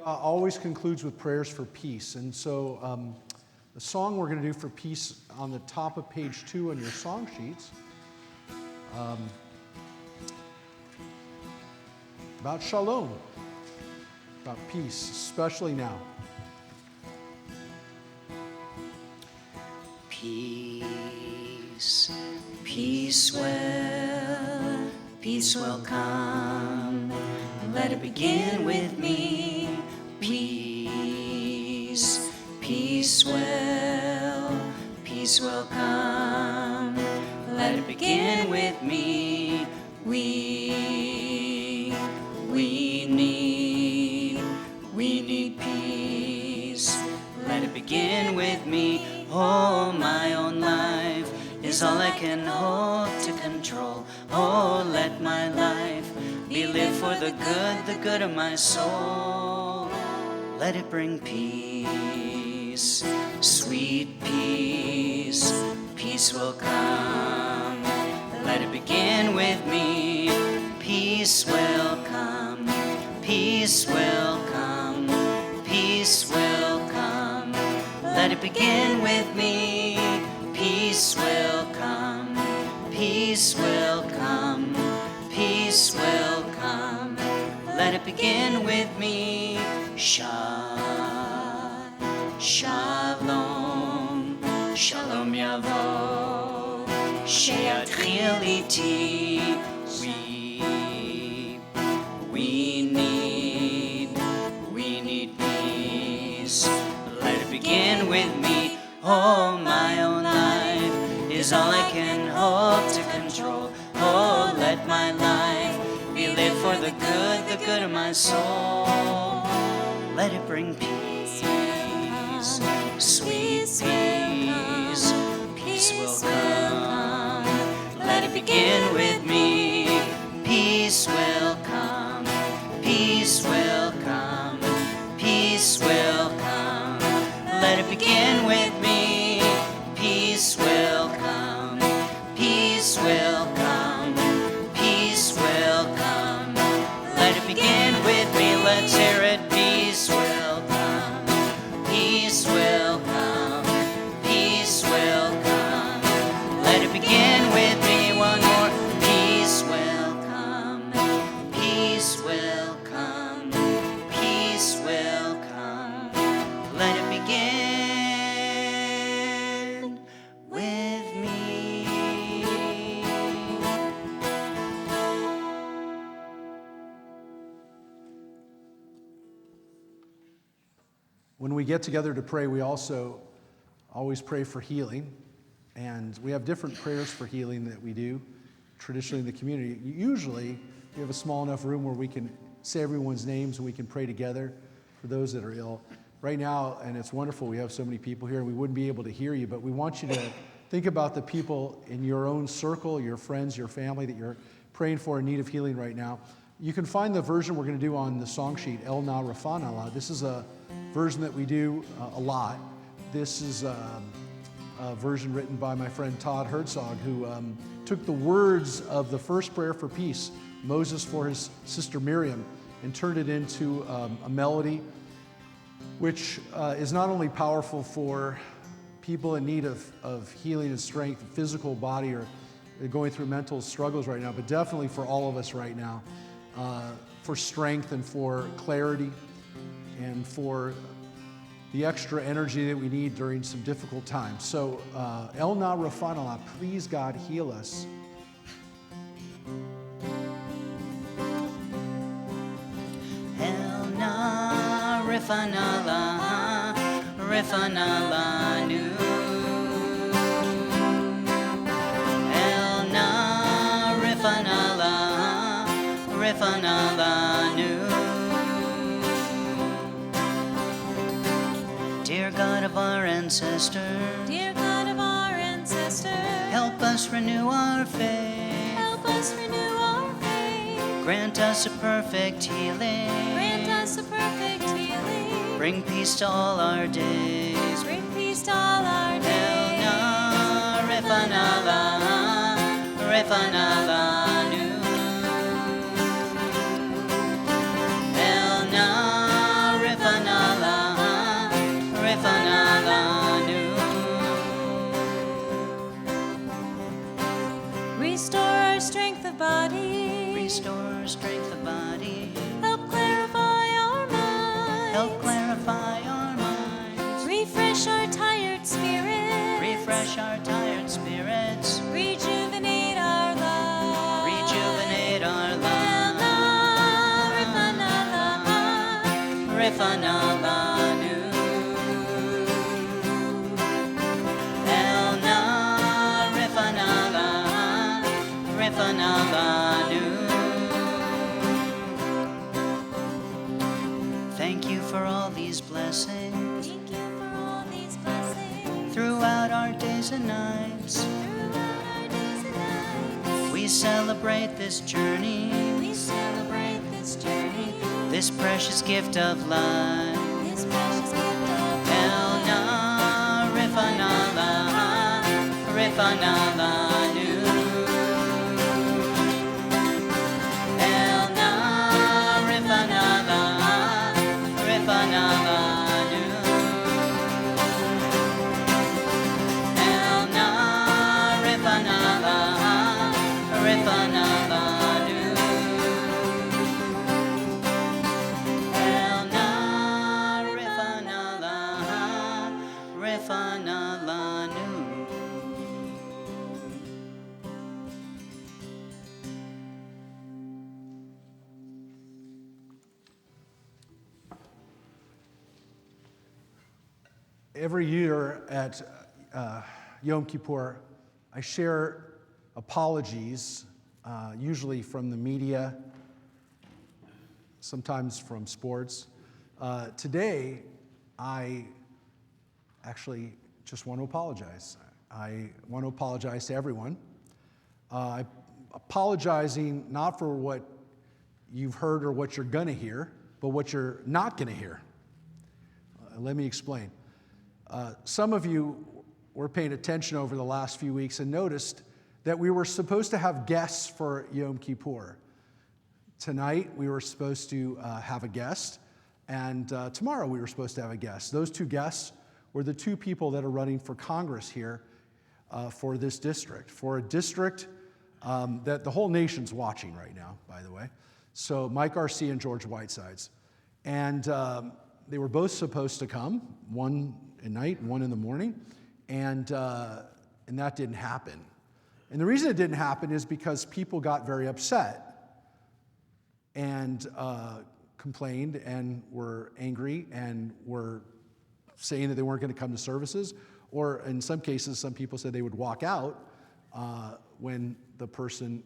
Always concludes with prayers for peace. And so the song we're going to do for peace on the top of page 2 on your song sheets, about shalom, about peace, especially now. Peace, peace will come. Let it begin with me. Peace, peace will come. Let it begin with me. We need peace. Let it begin with me. Oh, my own life is all I can hope to control. Oh, let my life be lived for the good of my soul. Let it bring peace, sweet peace. Peace will come. Let it begin with me. Peace will come. Peace will come. Peace will come. Let it begin with me. Peace will come. Peace will come. Peace will come. Let it begin with me. Shalom, shalom yavo, she'atchil iti. We need peace. Let it begin with me. Oh, my own life is all I can hope to control. Oh, let my life be lived for the good of my soul. Let it bring peace, sweet peace. Peace will come. Let it begin with me. Peace will come. Peace will come. Peace will come. Let it begin with me. Peace will come. Peace will come. Peace will come. Let it begin with me. Let's hear it. Peace will come. Peace will come. Peace will come. Let it begin with me. One more. Peace will come. Peace will come. Peace will come. Let it begin with me. When we get together to pray, we also always pray for healing. And we have different prayers for healing that we do traditionally in the community. Usually, we have a small enough room where we can say everyone's names and we can pray together for those that are ill. Right now, and it's wonderful, we have so many people here, and we wouldn't be able to hear you, but we want you to think about the people in your own circle, your friends, your family that you're praying for in need of healing right now. You can find the version we're going to do on the song sheet, El Na Rafanala. This is a version that we do a lot. This is a version written by my friend Todd Herzog, who took the words of the first prayer for peace, Moses for his sister Miriam, and turned it into a melody which is not only powerful for people in need of healing and strength, physical body, or going through mental struggles right now, but definitely for all of us right now, for strength and for clarity and for the extra energy that we need during some difficult times. So, El Na Rafanala, please God heal us. Rifanala, Rifanalanu. Elna, Rifanala, Rifanalanu. Dear God of our ancestors, Dear God of our ancestors, help us renew our faith. help us renew our faith. Grant us a perfect healing. Grant us a perfect healing. Bring peace to all our days. Bring peace to all our days. Elna, Rifanala, Rifanalanu. Elna, Rifanala, Rifanalanu. Restore our strength of body. Restore our strength of body. Help clarify our minds. Help clarify our minds. Refresh our tired spirits. Refresh our tired spirits. Rejuvenate our lives. Rejuvenate our lives. Rifanalanu. Elna, Rifanala, Rifanalanu. Thank you for all these blessings Thank you for all these blessings. throughout our days and nights. Throughout our days and nights. We celebrate this journey, We celebrate this journey. this precious gift of life. This precious gift of Elna, Rifanala, Rifanalanu. Elna, Rifanala, Rifanalanu. Elna, Rifanala, Rifanalanu. Elna, Rifanala, Rifanalanu. Every year at Yom Kippur, I share apologies, usually from the media, sometimes from sports. Today, I actually just want to apologize. I want to apologize to everyone. I'm apologizing not for what you've heard or what you're going to hear, but what you're not going to hear. Let me explain. Some of you were paying attention over the last few weeks and noticed that we were supposed to have guests for Yom Kippur. Tonight, we were supposed to have a guest, and tomorrow we were supposed to have a guest. Those two guests were the two people that are running for Congress here for this district, for a district that the whole nation's watching right now, by the way. So Mike Garcia and George Whitesides. And they were both supposed to come, one at night, one in the morning, and that didn't happen. And the reason it didn't happen is because people got very upset and complained and were angry and were saying that they weren't going to come to services, or in some cases, some people said they would walk out when the person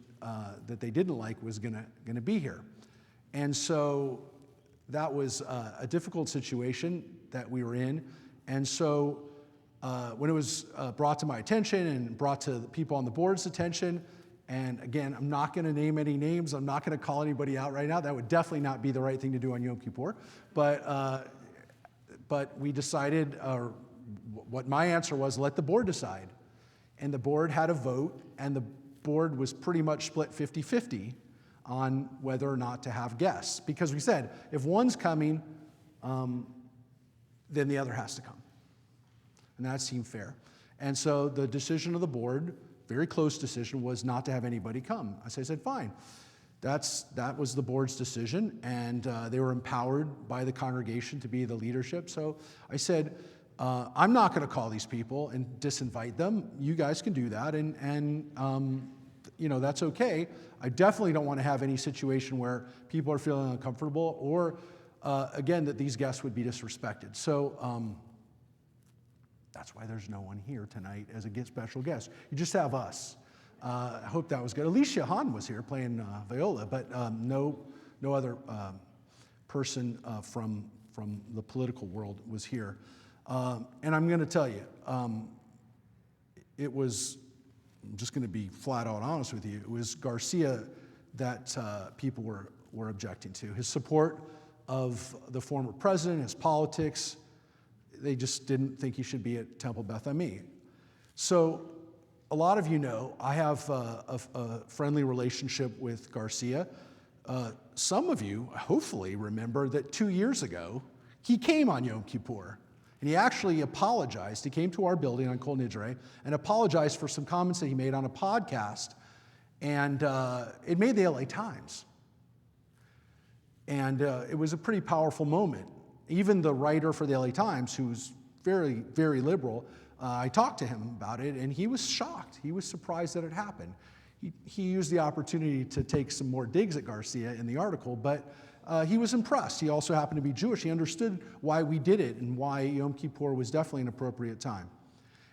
that they didn't like was going to be here. And so that was a difficult situation that we were in. And so when it was brought to my attention and brought to the people on the board's attention, and again, I'm not going to name any names. I'm not going to call anybody out right now. That would definitely not be the right thing to do on Yom Kippur. But we decided, what my answer was, let the board decide. And the board had a vote, and the board was pretty much split 50-50 on whether or not to have guests. Because we said, if one's coming, then the other has to come. And that seemed fair. And so the decision of the board, very close decision, was not to have anybody come. So I said, fine. That was the board's decision, and they were empowered by the congregation to be the leadership. So I said, I'm not going to call these people and disinvite them. You guys can do that, and that's okay. I definitely don't want to have any situation where people are feeling uncomfortable or again, that these guests would be disrespected. So that's why there's no one here tonight as a special guest. You just have us. I hope that was good. Alicia Hahn was here playing viola, but no other person from the political world was here. And I'm going to tell you, it was, I'm just going to be flat out honest with you, it was Garcia that people were objecting to. His support of the former president, his politics, they just didn't think he should be at Temple Beth Ami. So a lot of you know I have a friendly relationship with Garcia. Some of you hopefully remember that 2 years ago, he came on Yom Kippur, and he actually apologized. He came to our building on Kol Nidre and apologized for some comments that he made on a podcast, and it made the LA Times. And it was a pretty powerful moment. Even the writer for the LA Times, who's very, very liberal, I talked to him about it, and he was shocked. He was surprised that it happened. He used the opportunity to take some more digs at Garcia in the article, but he was impressed. He also happened to be Jewish. He understood why we did it and why Yom Kippur was definitely an appropriate time.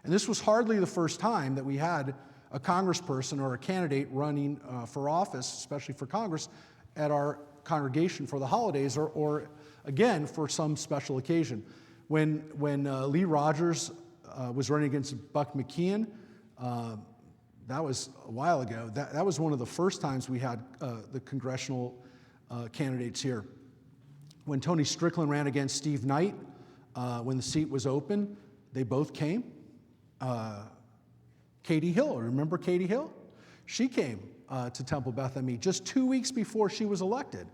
And this was hardly the first time that we had a congressperson or a candidate running for office, especially for Congress, at our congregation for the holidays or again, for some special occasion. When Lee Rogers was running against Buck McKeon, that was a while ago. That was one of the first times we had the congressional candidates here. When Tony Strickland ran against Steve Knight, when the seat was open, they both came. Katie Hill, remember Katie Hill? She came to Temple Beth Ami just 2 weeks before she was elected.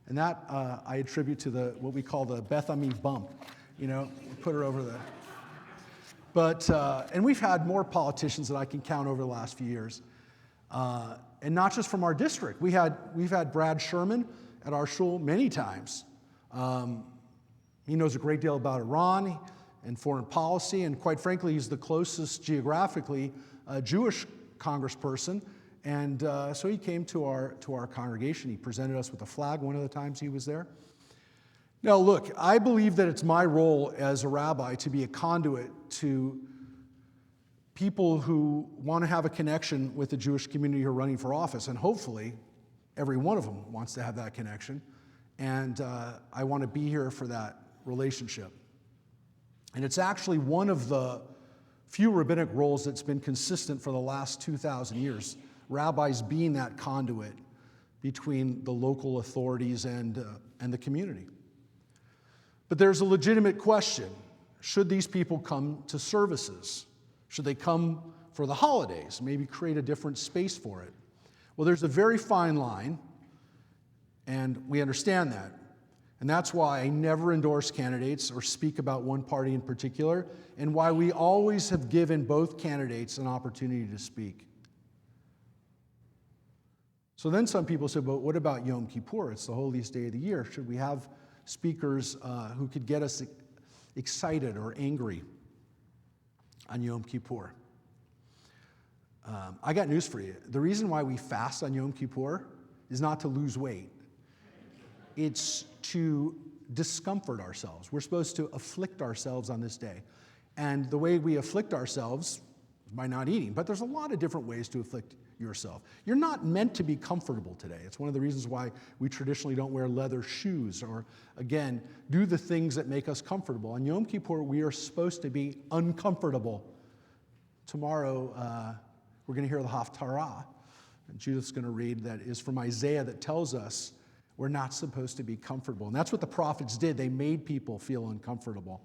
And that I attribute to what we call the Beth Ami bump. You know, put her over the... But, and we've had more politicians that I can count over the last few years. And not just from our district. We've had Brad Sherman at our shul many times. He knows a great deal about Iran and foreign policy, and quite frankly, he's the closest geographically Jewish congressperson. And so he came to our congregation. He presented us with a flag one of the times he was there. Now, look, I believe that it's my role as a rabbi to be a conduit to people who want to have a connection with the Jewish community who are running for office, and hopefully every one of them wants to have that connection, and I want to be here for that relationship. And it's actually one of the few rabbinic roles that's been consistent for the last 2,000 years, rabbis being that conduit between the local authorities and the community. But there's a legitimate question. Should these people come to services? Should they come for the holidays? Maybe create a different space for it? Well, there's a very fine line, and we understand that. And that's why I never endorse candidates or speak about one party in particular, and why we always have given both candidates an opportunity to speak. So then some people said, but what about Yom Kippur? It's the holiest day of the year. Should we have speakers who could get us excited or angry on Yom Kippur? I got news for you. The reason why we fast on Yom Kippur is not to lose weight. It's to discomfort ourselves. We're supposed to afflict ourselves on this day. And the way we afflict ourselves is by not eating. But there's a lot of different ways to afflict yourself. You're not meant to be comfortable today. It's one of the reasons why we traditionally don't wear leather shoes or, again, do the things that make us comfortable. On Yom Kippur, we are supposed to be uncomfortable. Tomorrow, we're going to hear the Haftarah. And Judith's going to read that is from Isaiah that tells us we're not supposed to be comfortable. And that's what the prophets did. They made people feel uncomfortable.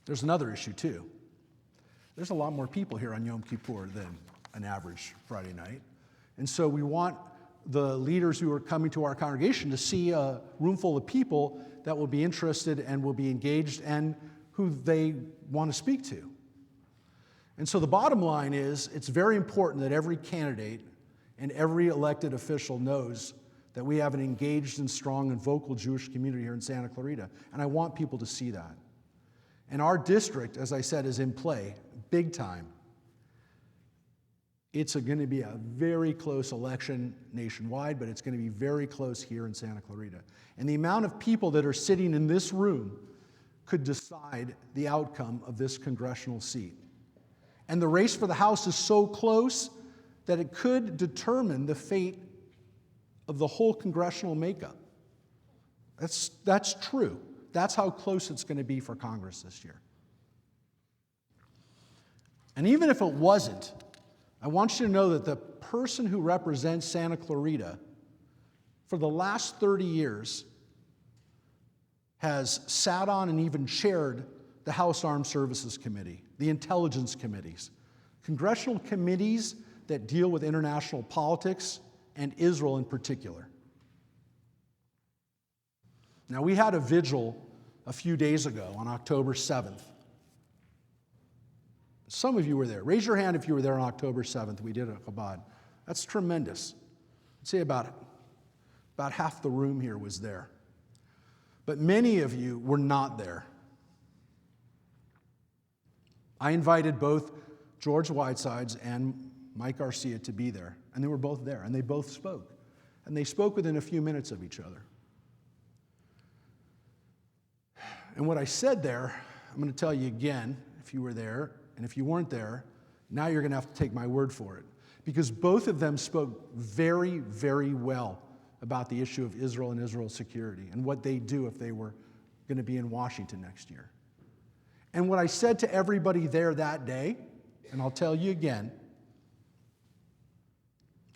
There's another issue, too. There's a lot more people here on Yom Kippur than an average Friday night. And so we want the leaders who are coming to our congregation to see a room full of people that will be interested and will be engaged and who they want to speak to. And so the bottom line is it's very important that every candidate and every elected official knows that we have an engaged and strong and vocal Jewish community here in Santa Clarita. And I want people to see that. And our district, as I said, is in play, big time. It's going to be a very close election nationwide, but it's going to be very close here in Santa Clarita. And the amount of people that are sitting in this room could decide the outcome of this congressional seat. And the race for the House is so close that it could determine the fate of the whole congressional makeup. That's true. That's how close it's going to be for Congress this year. And even if it wasn't, I want you to know that the person who represents Santa Clarita for the last 30 years has sat on and even chaired the House Armed Services Committee, the Intelligence Committees, congressional committees that deal with international politics and Israel in particular. Now, we had a vigil a few days ago on October 7th. Some of you were there. Raise your hand if you were there on October 7th. We did a Chabad. That's tremendous. I'd say about half the room here was there. But many of you were not there. I invited both George Whitesides and Mike Garcia to be there, and they were both there, and they both spoke. And they spoke within a few minutes of each other. And what I said there, I'm going to tell you again, if you were there, and if you weren't there, now you're going to have to take my word for it. Because both of them spoke very, very well about the issue of Israel and Israel's security and what they'd do if they were going to be in Washington next year. And what I said to everybody there that day, and I'll tell you again,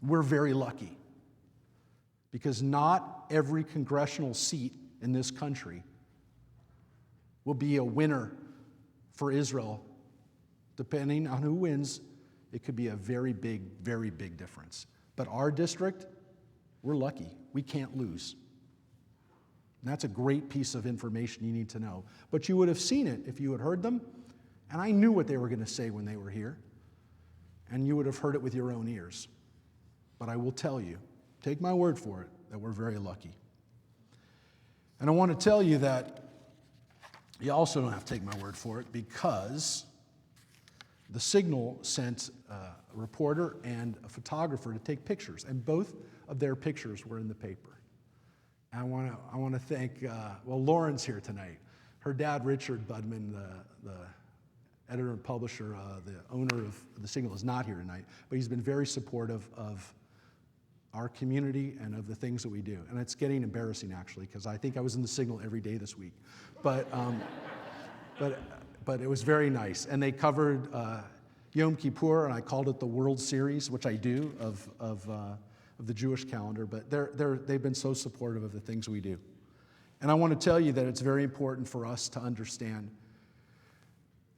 we're very lucky. Because not every congressional seat in this country will be a winner for Israel. Depending on who wins, it could be a very big difference. But our district, we're lucky. We can't lose. And that's a great piece of information you need to know. But you would have seen it if you had heard them. And I knew what they were going to say when they were here. And you would have heard it with your own ears. But I will tell you, take my word for it, that we're very lucky. And I want to tell you that you also don't have to take my word for it, because the Signal sent a reporter and a photographer to take pictures, and both of their pictures were in the paper. And I want to thank, Lauren's here tonight. Her dad, Richard Budman, the editor and publisher, the owner of the Signal, is not here tonight, but he's been very supportive of our community and of the things that we do. And it's getting embarrassing, actually, because I think I was in the Signal every day this week. But it was very nice. And they covered Yom Kippur, and I called it the World Series, which I do, of the Jewish calendar. But they've been so supportive of the things we do. And I want to tell you that it's very important for us to understand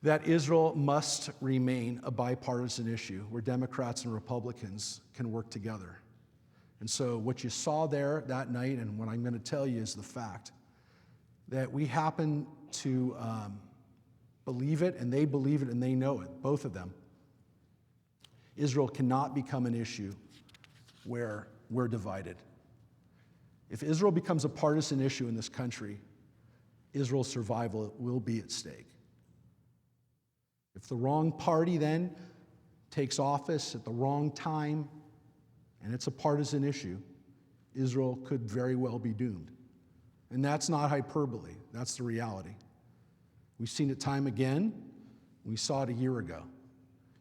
that Israel must remain a bipartisan issue where Democrats and Republicans can work together. And so what you saw there that night, and what I'm going to tell you, is the fact that we happen to believe it, and they believe it, and they know it, both of them. Israel cannot become an issue where we're divided. If Israel becomes a partisan issue in this country, Israel's survival will be at stake. If the wrong party then takes office at the wrong time, and it's a partisan issue, Israel could very well be doomed. And that's not hyperbole, that's the reality. We've seen it time again, we saw it a year ago.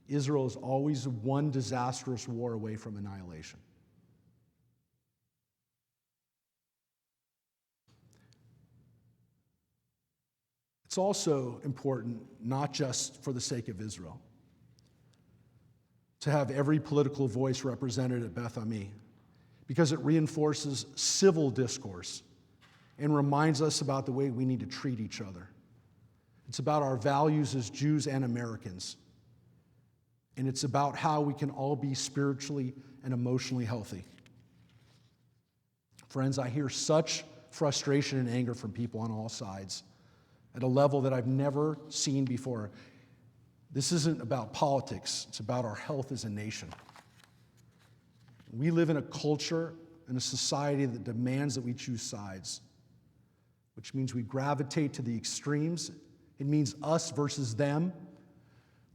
Israel is always one disastrous war away from annihilation. It's also important, not just for the sake of Israel, to have every political voice represented at Beth Ami, because it reinforces civil discourse and reminds us about the way we need to treat each other. It's about our values as Jews and Americans. And it's about how we can all be spiritually and emotionally healthy. Friends, I hear such frustration and anger from people on all sides at a level that I've never seen before. This isn't about politics, it's about our health as a nation. We live in a culture and a society that demands that we choose sides, which means we gravitate to the extremes. It means us versus them,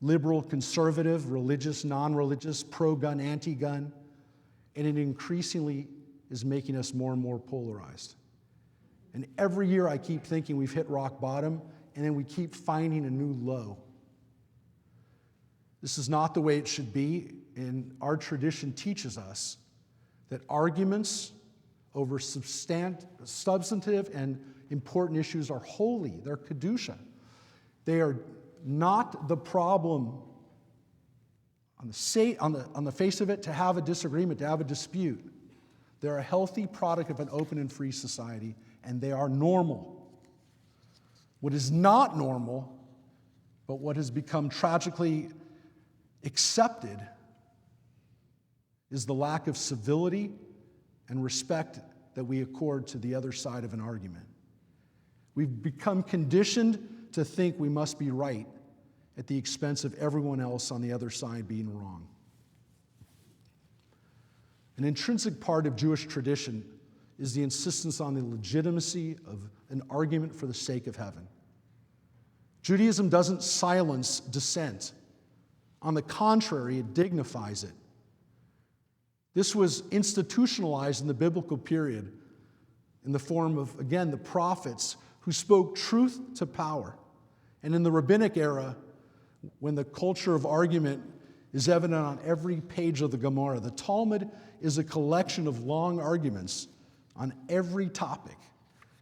liberal, conservative, religious, non-religious, pro-gun, anti-gun, and it increasingly is making us more and more polarized. And every year I keep thinking we've hit rock bottom, and then we keep finding a new low. This is not the way it should be, and our tradition teaches us that arguments over substantive and important issues are holy. They're kedusha. They are not the problem on the face of it to have a disagreement, to have a dispute. They're a healthy product of an open and free society, and they are normal. What is not normal, but what has become tragically accepted, is the lack of civility and respect that we accord to the other side of an argument. We've become conditioned to think we must be right at the expense of everyone else on the other side being wrong. An intrinsic part of Jewish tradition is the insistence on the legitimacy of an argument for the sake of heaven. Judaism doesn't silence dissent. On the contrary, it dignifies it. This was institutionalized in the biblical period in the form of, again, the prophets who spoke truth to power. And in the rabbinic era, when the culture of argument is evident on every page of the Gemara, the Talmud is a collection of long arguments on every topic.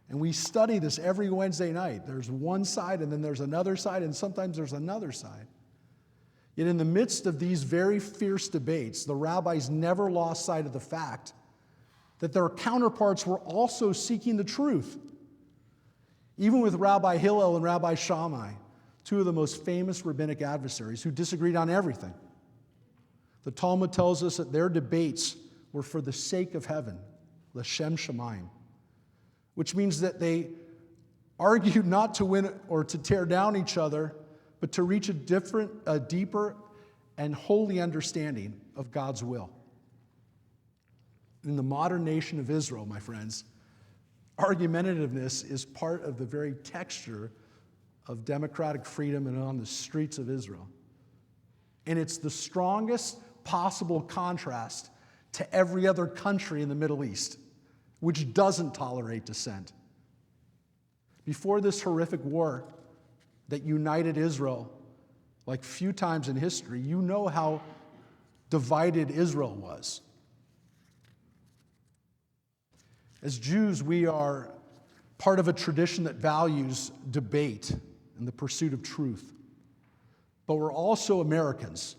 And we study this every Wednesday night. There's one side, and then there's another side, and sometimes there's another side. Yet in the midst of these very fierce debates, the rabbis never lost sight of the fact that their counterparts were also seeking the truth. Even with Rabbi Hillel and Rabbi Shammai, two of the most famous rabbinic adversaries who disagreed on everything, the Talmud tells us that their debates were for the sake of heaven, l'shem shamayim, which means that they argued not to win or to tear down each other, but to reach a deeper and holy understanding of God's will. In the modern nation of Israel, my friends, argumentativeness is part of the very texture of democratic freedom and on the streets of Israel. And it's the strongest possible contrast to every other country in the Middle East, which doesn't tolerate dissent. Before this horrific war that united Israel like few times in history, you know how divided Israel was. As Jews, we are part of a tradition that values debate and the pursuit of truth. But we're also Americans,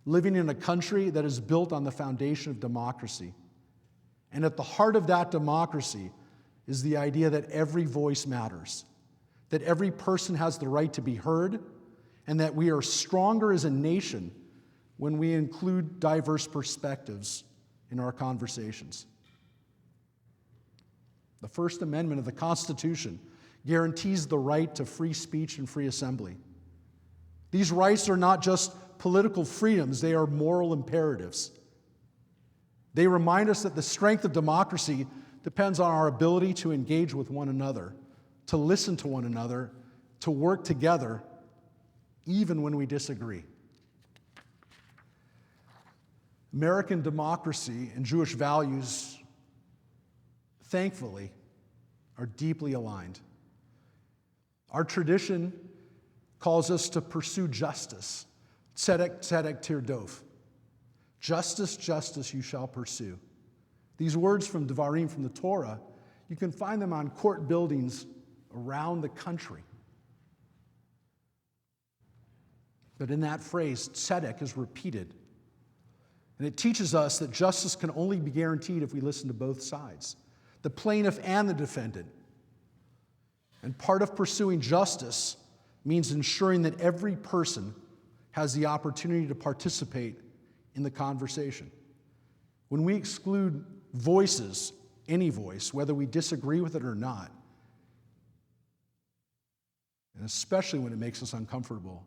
living in a country that is built on the foundation of democracy. And at the heart of that democracy is the idea that every voice matters, that every person has the right to be heard, and that we are stronger as a nation when we include diverse perspectives in our conversations. The First Amendment of the Constitution guarantees the right to free speech and free assembly. These rights are not just political freedoms, they are moral imperatives. They remind us that the strength of democracy depends on our ability to engage with one another, to listen to one another, to work together, even when we disagree. American democracy and Jewish values, thankfully, are deeply aligned. Our tradition calls us to pursue justice. Tzedek, tzedek, tirdof. Justice, justice you shall pursue. These words from Devarim, from the Torah, you can find them on court buildings around the country. But in that phrase, tzedek is repeated. And it teaches us that justice can only be guaranteed if we listen to both sides, the plaintiff and the defendant. And part of pursuing justice means ensuring that every person has the opportunity to participate in the conversation. When we exclude voices, any voice, whether we disagree with it or not, and especially when it makes us uncomfortable,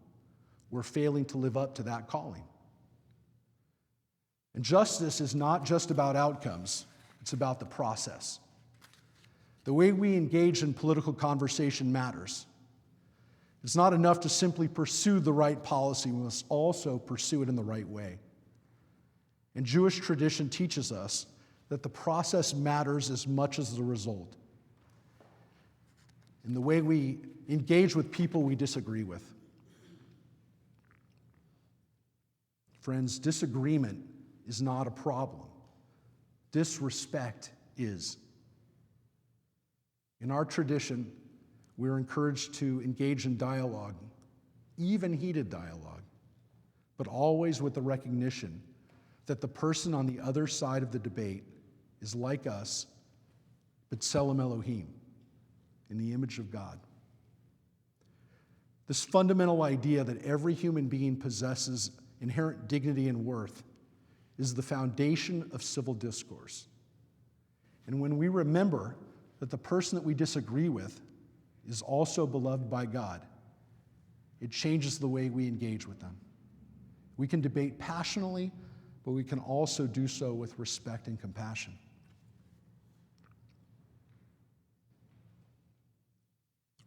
we're failing to live up to that calling. And justice is not just about outcomes, it's about the process. The way we engage in political conversation matters. It's not enough to simply pursue the right policy. We must also pursue it in the right way. And Jewish tradition teaches us that the process matters as much as the result. In the way we engage with people we disagree with. Friends, disagreement is not a problem. Disrespect is. In our tradition, we're encouraged to engage in dialogue, even heated dialogue, but always with the recognition that the person on the other side of the debate is like us, but B'Tselem Elohim, in the image of God. This fundamental idea that every human being possesses inherent dignity and worth is the foundation of civil discourse. And when we remember that the person that we disagree with is also beloved by God, it changes the way we engage with them. We can debate passionately, but we can also do so with respect and compassion.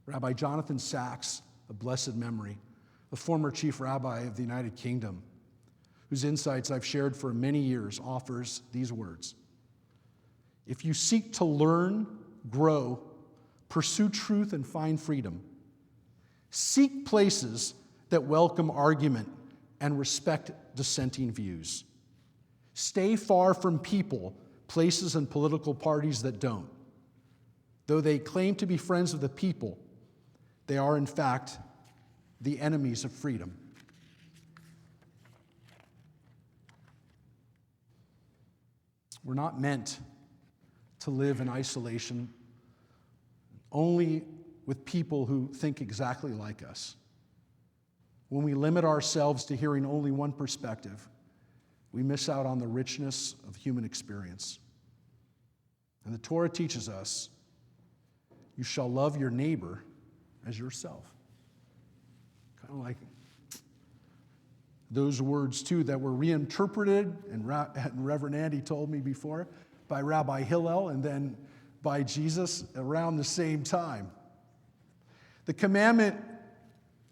Rabbi Jonathan Sacks, of blessed memory, a former chief rabbi of the United Kingdom, whose insights I've shared for many years, offers these words. If you seek to learn, grow, pursue truth, and find freedom, seek places that welcome argument and respect dissenting views. Stay far from people, places, and political parties that don't. Though they claim to be friends of the people, they are, in fact, the enemies of freedom. We're not meant to live in isolation only with people who think exactly like us. When we limit ourselves to hearing only one perspective, we miss out on the richness of human experience. And the Torah teaches us, you shall love your neighbor as yourself. Kind of like those words, too, that were reinterpreted, and Reverend Andy told me before, by Rabbi Hillel and then by Jesus around the same time. The commandment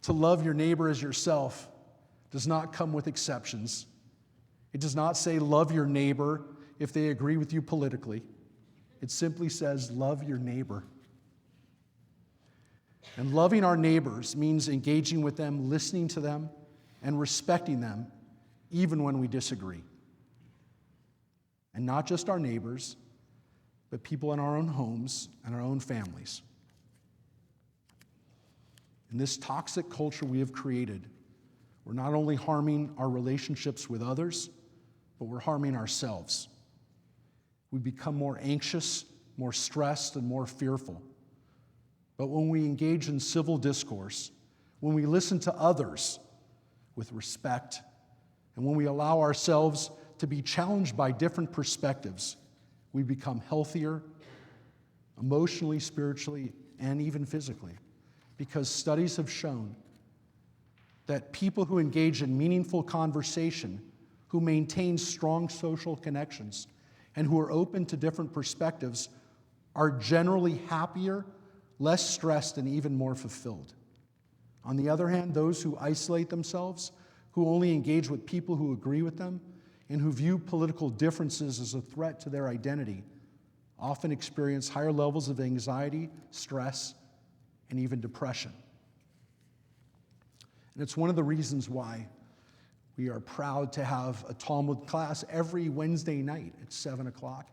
to love your neighbor as yourself does not come with exceptions. It does not say love your neighbor if they agree with you politically. It simply says love your neighbor. And loving our neighbors means engaging with them, listening to them, and respecting them, even when we disagree. And not just our neighbors, but people in our own homes and our own families. In this toxic culture we have created, we're not only harming our relationships with others, but we're harming ourselves. We become more anxious, more stressed, and more fearful. But when we engage in civil discourse, when we listen to others with respect, and when we allow ourselves to be challenged by different perspectives, we become healthier emotionally, spiritually, and even physically. Because studies have shown that people who engage in meaningful conversation, who maintain strong social connections, and who are open to different perspectives are generally happier, less stressed, and even more fulfilled. On the other hand, those who isolate themselves, who only engage with people who agree with them, and who view political differences as a threat to their identity, often experience higher levels of anxiety, stress, and even depression. And it's one of the reasons why we are proud to have a Talmud class every Wednesday night at 7 o'clock.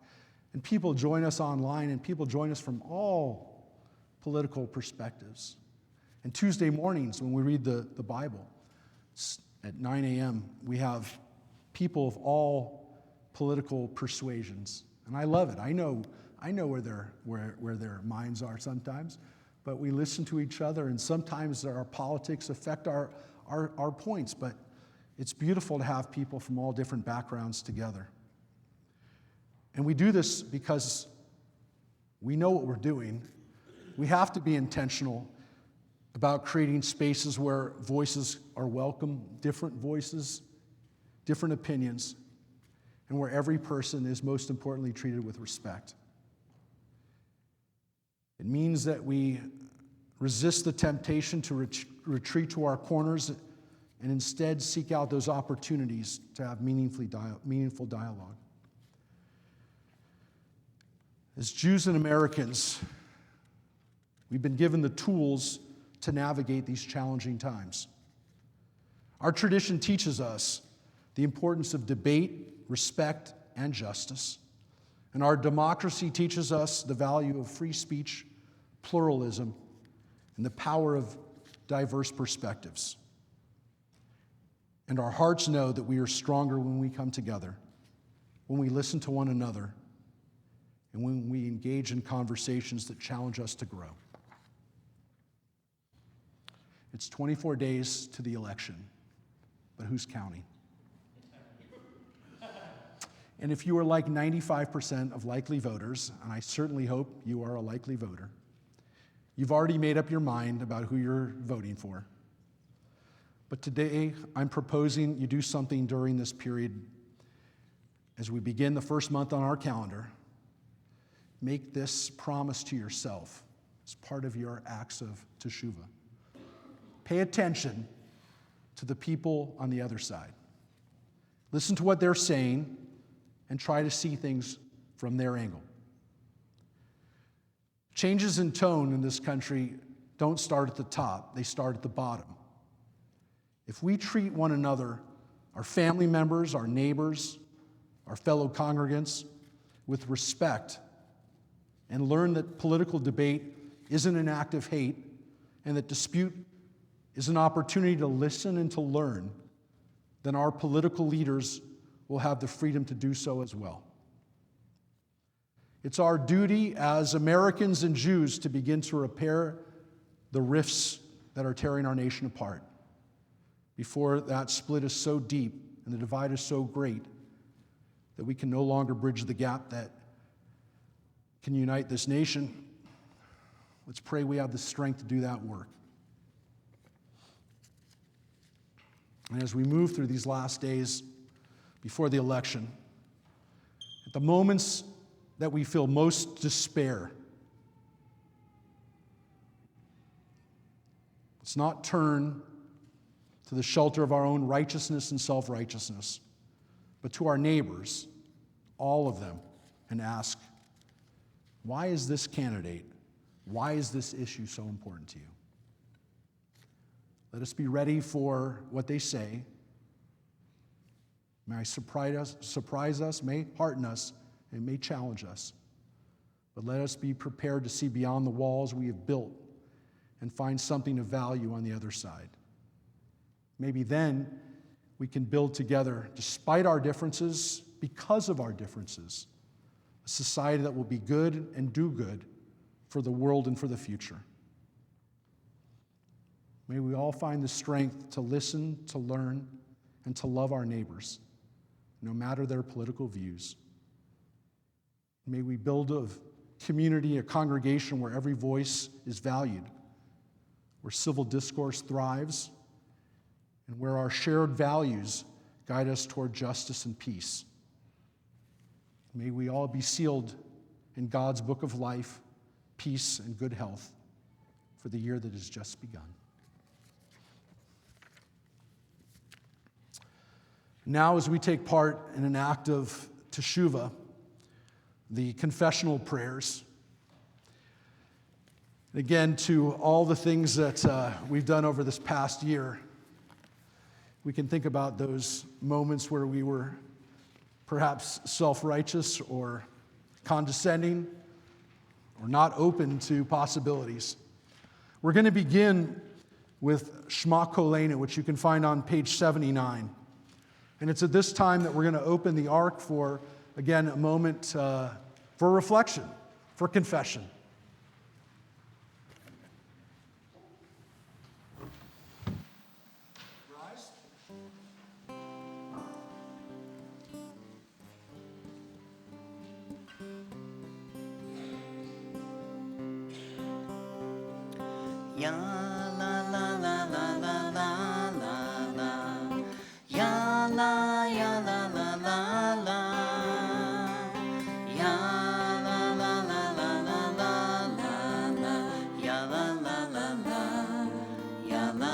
And people join us online, and people join us from all political perspectives. And Tuesday mornings, when we read the Bible, at 9 a.m., we have people of all political persuasions. And I love it. I know where their minds are sometimes, but we listen to each other, and sometimes our politics affect our points, but it's beautiful to have people from all different backgrounds together. And we do this because we know what we're doing. We have to be intentional about creating spaces where voices are welcome, different voices, different opinions, and where every person is most importantly treated with respect. It means that we resist the temptation to retreat to our corners and instead seek out those opportunities to have meaningful dialogue. As Jews and Americans, we've been given the tools to navigate these challenging times. Our tradition teaches us the importance of debate, respect, and justice. And our democracy teaches us the value of free speech, pluralism, and the power of diverse perspectives. And our hearts know that we are stronger when we come together, when we listen to one another, and when we engage in conversations that challenge us to grow. It's 24 days to the election, but who's counting? And if you are like 95% of likely voters, and I certainly hope you are a likely voter, you've already made up your mind about who you're voting for. But today, I'm proposing you do something during this period as we begin the first month on our calendar. Make this promise to yourself as part of your acts of teshuvah. Pay attention to the people on the other side. Listen to what they're saying and try to see things from their angle. Changes in tone in this country don't start at the top, they start at the bottom. If we treat one another, our family members, our neighbors, our fellow congregants, with respect, and learn that political debate isn't an act of hate, and that dispute is an opportunity to listen and to learn, then our political leaders will have the freedom to do so as well. It's our duty as Americans and Jews to begin to repair the rifts that are tearing our nation apart before that split is so deep and the divide is so great that we can no longer bridge the gap that can unite this nation. Let's pray we have the strength to do that work. And as we move through these last days before the election, at the moments that we feel most despair, let's not turn to the shelter of our own righteousness and self-righteousness, but to our neighbors, all of them, and ask, why is this candidate, why is this issue so important to you? Let us be ready for what they say. May surprise us, may hearten us, and may challenge us. But let us be prepared to see beyond the walls we have built and find something of value on the other side. Maybe then we can build together, despite our differences, because of our differences, a society that will be good and do good for the world and for the future. May we all find the strength to listen, to learn, and to love our neighbors, no matter their political views. May we build a community, a congregation where every voice is valued, where civil discourse thrives, and where our shared values guide us toward justice and peace. May we all be sealed in God's book of life, peace, and good health for the year that has just begun. Now, as we take part in an act of teshuvah, the confessional prayers, again, to all the things that we've done over this past year, we can think about those moments where we were perhaps self-righteous or condescending or not open to possibilities. We're going to begin with Shema Kolenu, which you can find on page 79. And it's at this time that we're going to open the ark for, again, a moment for reflection, for confession. Rise. Ya la la la la la la la la. Ya la la la la la. Ya la la la la la la la. Ya la la la la. Ya la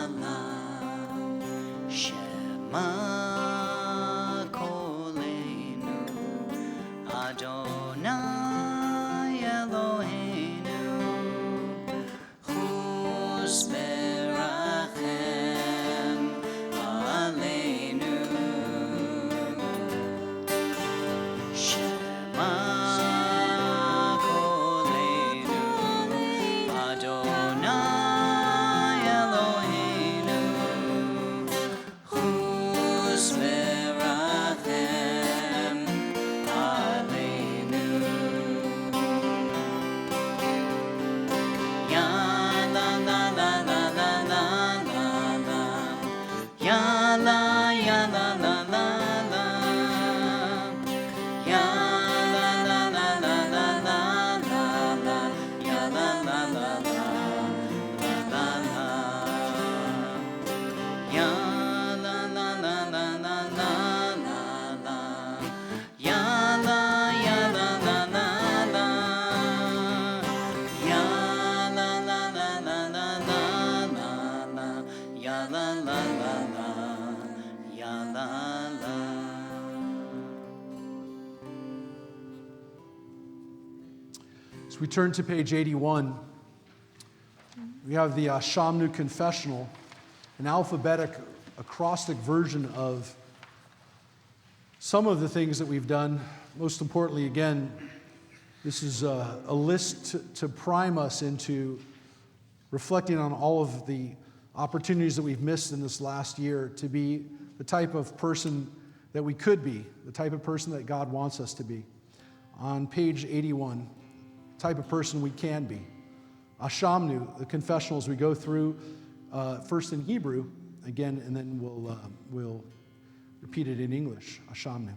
As we turn to page 81, we have the Shamnu Confessional, an alphabetic acrostic version of some of the things that we've done. Most importantly, again, this is a list to prime us into reflecting on all of the opportunities that we've missed in this last year to be the type of person that we could be, the type of person that God wants us to be. On page 81, type of person we can be. Ashamnu, the confessional, as we go through, first in Hebrew, again, and then we'll repeat it in English. Ashamnu.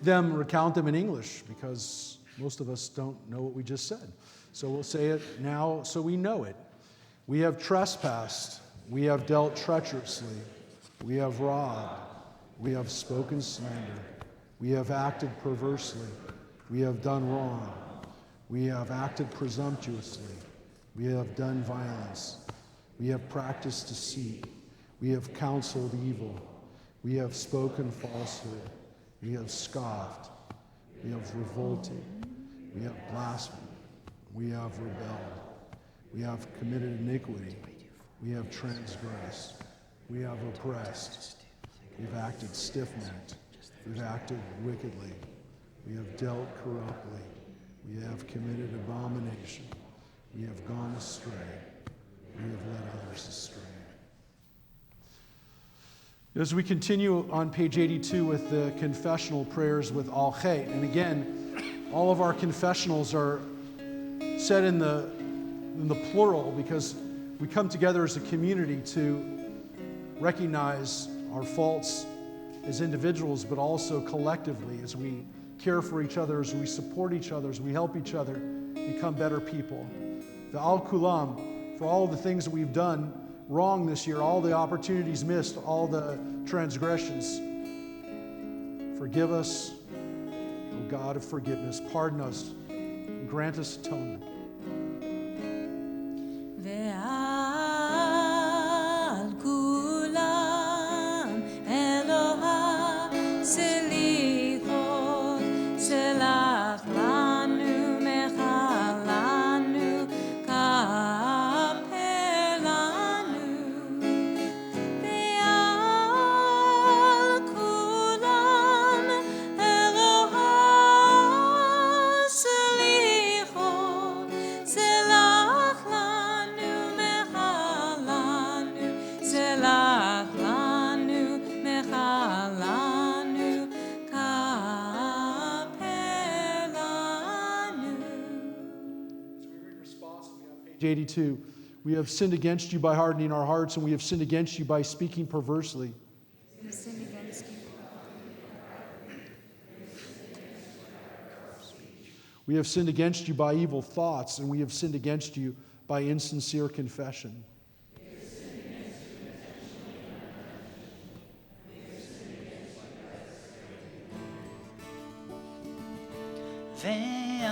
Recount them in English because most of us don't know what we just said. So we'll say it now so we know it. We have trespassed. We have dealt treacherously. We have robbed. We have spoken slander. We have acted perversely. We have done wrong. We have acted presumptuously. We have done violence. We have practiced deceit. We have counseled evil. We have spoken falsehood. We have scoffed. We have revolted. We have blasphemed. We have rebelled. We have committed iniquity. We have transgressed. We have oppressed. We've acted stiff-necked. We've acted wickedly. We have dealt corruptly. We have committed abomination. We have gone astray. We have led others astray. As we continue on page 82 with the confessional prayers with Al Chet, and again, all of our confessionals are said in the plural because we come together as a community to recognize our faults as individuals, but also collectively as we care for each other, as we support each other, as we help each other become better people. The Al Kulam, for all the things that we've done wrong this year, all the opportunities missed, all the transgressions. Forgive us, O God of forgiveness. Pardon us and grant us atonement. ועל כולם אלוה סליחות, סלח לנו מחלנו, כפר לנו. ועל כולם אלוה סליחות, סלח לנו מחלנו, סלח לנו מחלנו, כפר לנו. Page 82, we have sinned against you by hardening our hearts, and we have sinned against you by speaking perversely. We sin against you. We have sinned against you by evil thoughts, and we have sinned against you by insincere confession. ועל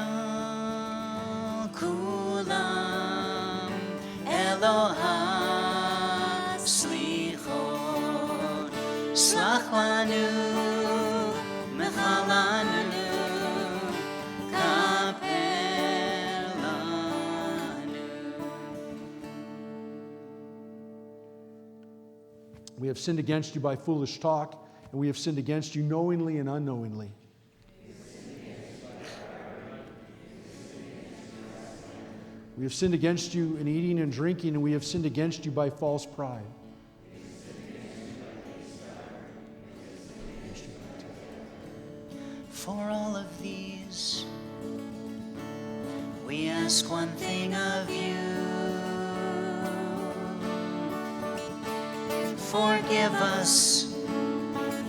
כולם אלוה סליחות, סלח לנו מחלנו, כפר לנו. We have sinned against you by foolish talk, and we have sinned against you knowingly and unknowingly. We have sinned against you in eating and drinking, and we have sinned against you by false pride. For all of these, we ask one thing of you. Forgive us,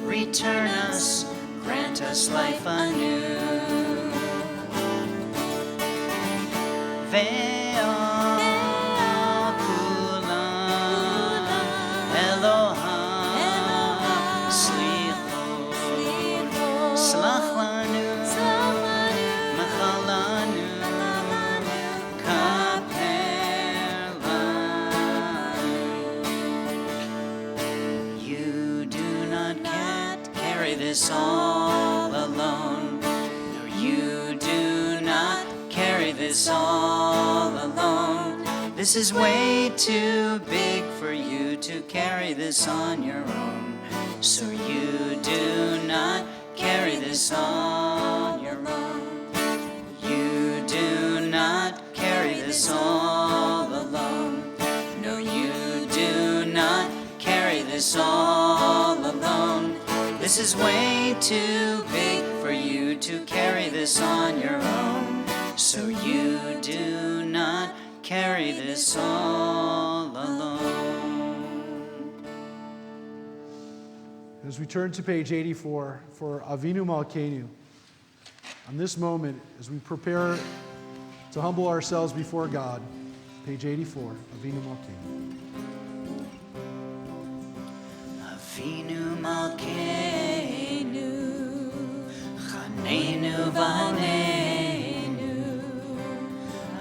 return us, grant us life anew. Ve'al kulam Eloha slichot, slach lanu mechalanu, kaper lanu. You do not carry this all alone. No, you do not carry this all alone. This is way too big for you to carry this on your own. So you do not carry this on your own. You do not carry this all alone. No, you do not carry this all alone. This is way too big for you to carry this on your own. So you do not carry this all alone. As we turn to page 84 for Avinu Malkeinu, on this moment, as we prepare to humble ourselves before God, page 84, Avinu Malkeinu. Avinu Malkeinu, Chaneinu V'Aneinu.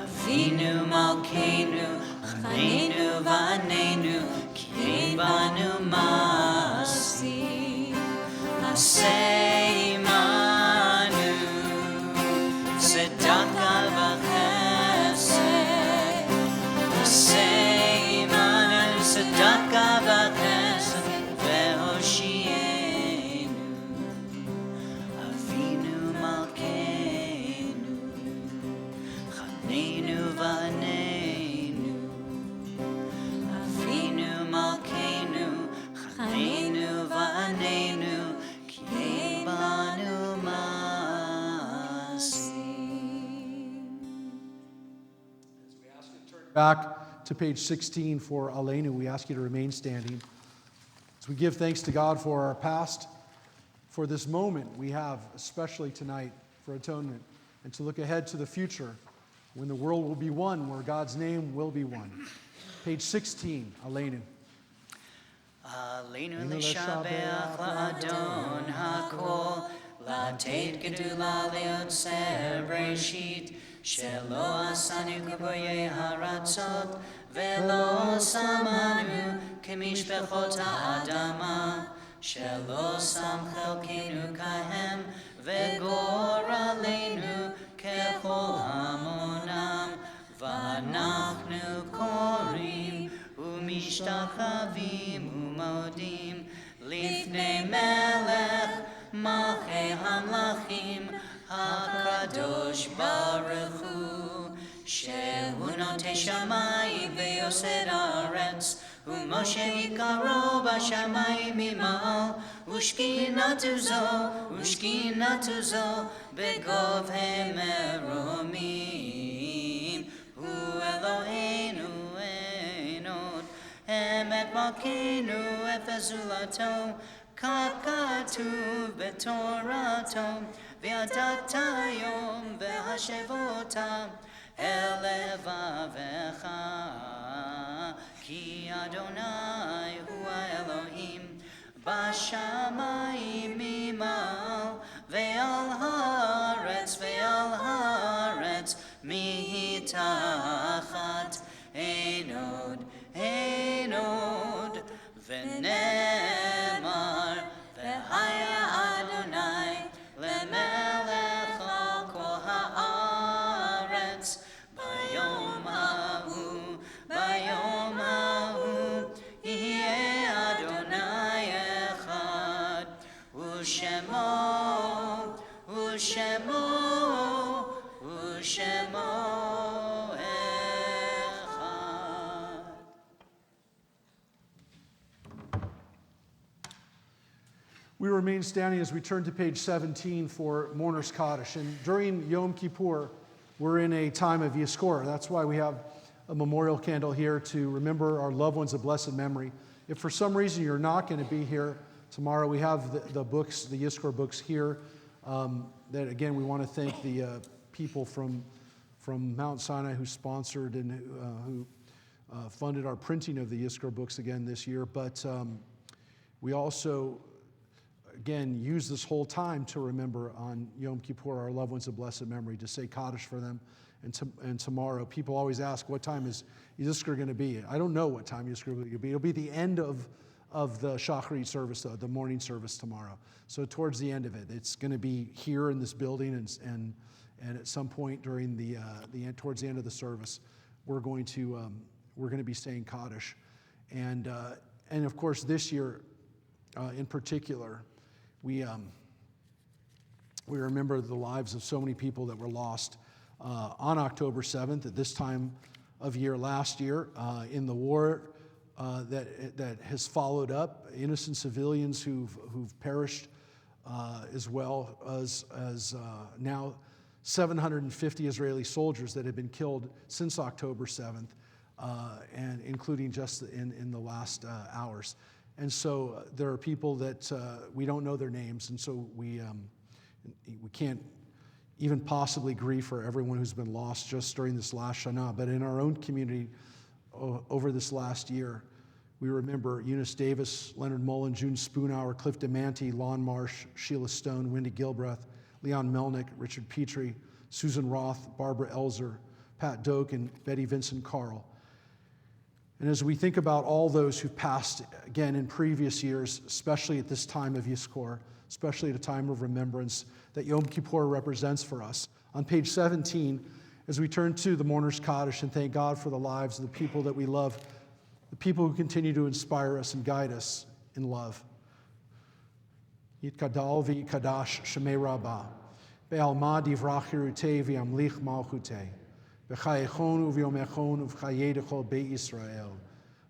Avinu Malkeinu, Chaneinu V'Aneinu, Ki banu masi, asei manu, tzedaka v'chesed, asei manu, tzedaka v'chesed, ve'hoshienu. Avinu Malkeinu, Chaneinu V'Aneinu. Avinu Malkeinu, Chaneinu V'Aneinu, Ki banu masi. Back to page 16 for Aleinu. We ask you to remain standing. As we give thanks to God for our past, for this moment we have, especially tonight, for atonement, and to look ahead to the future when the world will be one, where God's name will be one. Page 16, Aleinu. Aleinu l'shabeach la'adon hakol, la'teit gedula le'otzer breshit, shelo asanu k'boyei haratzot, velo samanu k'mishpechot ha'adama, shelo sam chelkenu kahem, vegor aleinu kechol hamonam, v'anachnu korim umishtachavim umodim lifnei melech malchei hamlachim hakadosh baruch hu shehu notei shamayim ve'yosed haaretz u'Moshe yikaro b'shamayim imal ushkinatu zo begovhei meromim hu Eloheinu enod emet malkeinu efezulato kakatuv betorato v'adatayom v'hashevota elevavecha ki Adonai hu Elohim bashamayim imal ve'al haaretz mitachat enod v'nemar v'haya Adonai lemelech al kol haaretz bayom hahu yeh Adonai echad u'shemo echad. We remain standing as we turn to page 17 for Mourner's Kaddish. And during Yom Kippur, we're in a time of Yizkor. That's why we have a memorial candle here to remember our loved ones of blessed memory. If for some reason you're not going to be here tomorrow, we have the books, the Yizkor books here. That again, we want to thank the people from Mount Sinai who sponsored and who funded our printing of the Yizkor books again this year. But we also, again, use this whole time to remember on Yom Kippur our loved ones of blessed memory, to say Kaddish for them. And tomorrow, people always ask, what time is Yizkor going to be? I don't know what time Yizkor is going to be. It'll be the end of the Shacharit service, the morning service tomorrow. So towards the end of it, it's going to be here in this building, and at some point during the end, towards the end of the service, we're going to be saying Kaddish, and of course this year, in particular, we remember the lives of so many people that were lost on October 7th at this time of year last year in the war that has followed up, innocent civilians who've perished, as well as now 750 Israeli soldiers that have been killed since October 7th, and including just in the last hours. And so there are people that we don't know their names, and so we can't even possibly grieve for everyone who's been lost just during this last Shana. But in our own community, over this last year, we remember Eunice Davis, Leonard Mullen, June Spoonhour, Cliff DeManti, Lon Marsh, Sheila Stone, Wendy Gilbreth, Leon Melnick, Richard Petrie, Susan Roth, Barbara Elzer, Pat Doak, and Betty Vincent Carl. And as we think about all those who've passed, again, in previous years, especially at this time of Yizkor, especially at a time of remembrance that Yom Kippur represents for us, on page 17, as we turn to the Mourner's Kaddish and thank God for the lives of the people that we love, the people who continue to inspire us and guide us in love. Yitkadal v'yikadash shemei rabbah, be'alma divrach hirutei v'yamlich malchutei, b'chayechon u'v'yomechon u'v'chayei dechol be'it Yisrael,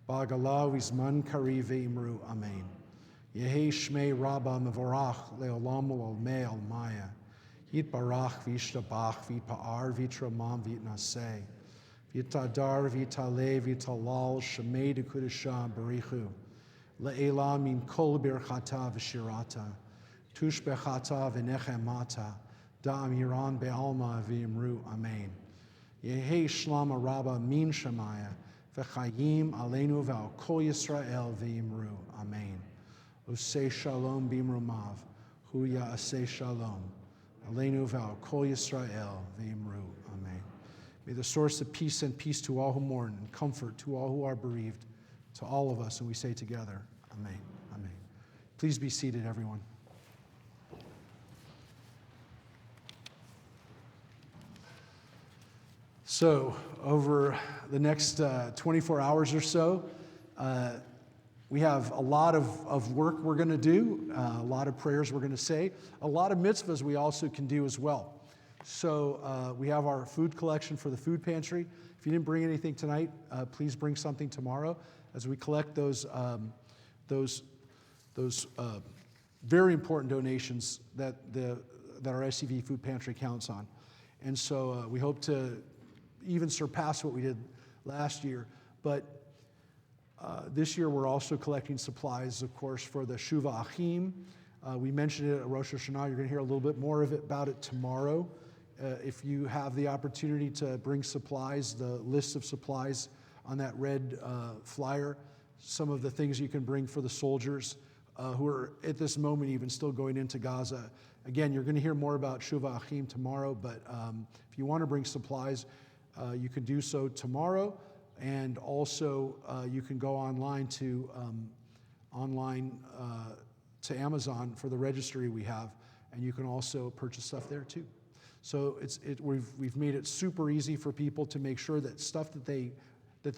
ba'agala v'zman kariv ve'imru, amen. Yehei shmei rabbah mevorach le'olam u'olmei almaya, yitbarach v'yishtabach v'yitpa'ar v'yitramam v'yitnaseh, v'yitadar v'yitaleh v'yitalal shemei dekudashah barichu, Le'ela min kol birchata v'shirata. Tush bechata v'nechemata. Da'amiran be'alma v'imru. Amen. Yehi shlama rabba min shamaya. V'chayim aleinu v'al kol Yisrael v'imru. Amen. Usei shalom bimrumav. Hu ya'aseh shalom. Aleinu v'al kol Yisrael v'imru. Amen. May the source of peace send peace to all who mourn and comfort to all who are bereaved, to all of us. And we say together, Amen. Amen. Please be seated, everyone. So, over the next 24 hours or so, we have a lot of work we're going to do, a lot of prayers we're going to say, a lot of mitzvahs we also can do as well. So we have our food collection for the food pantry. If you didn't bring anything tonight, please bring something tomorrow as we collect those very important donations that our SCV food pantry counts on. And so we hope to even surpass what we did last year. But this year we're also collecting supplies, of course, for the Shuva Achim. We mentioned it at Rosh Hashanah. You're going to hear a little bit more about it tomorrow. If you have the opportunity to bring supplies, the list of supplies on that red flyer, some of the things you can bring for the soldiers who are at this moment even still going into Gaza. Again, you're going to hear more about Shuva Achim tomorrow, but if you want to bring supplies, you can do so tomorrow. And also, you can go online to Amazon for the registry we have, and you can also purchase stuff there too. So we've made it super easy for people to make sure that stuff that they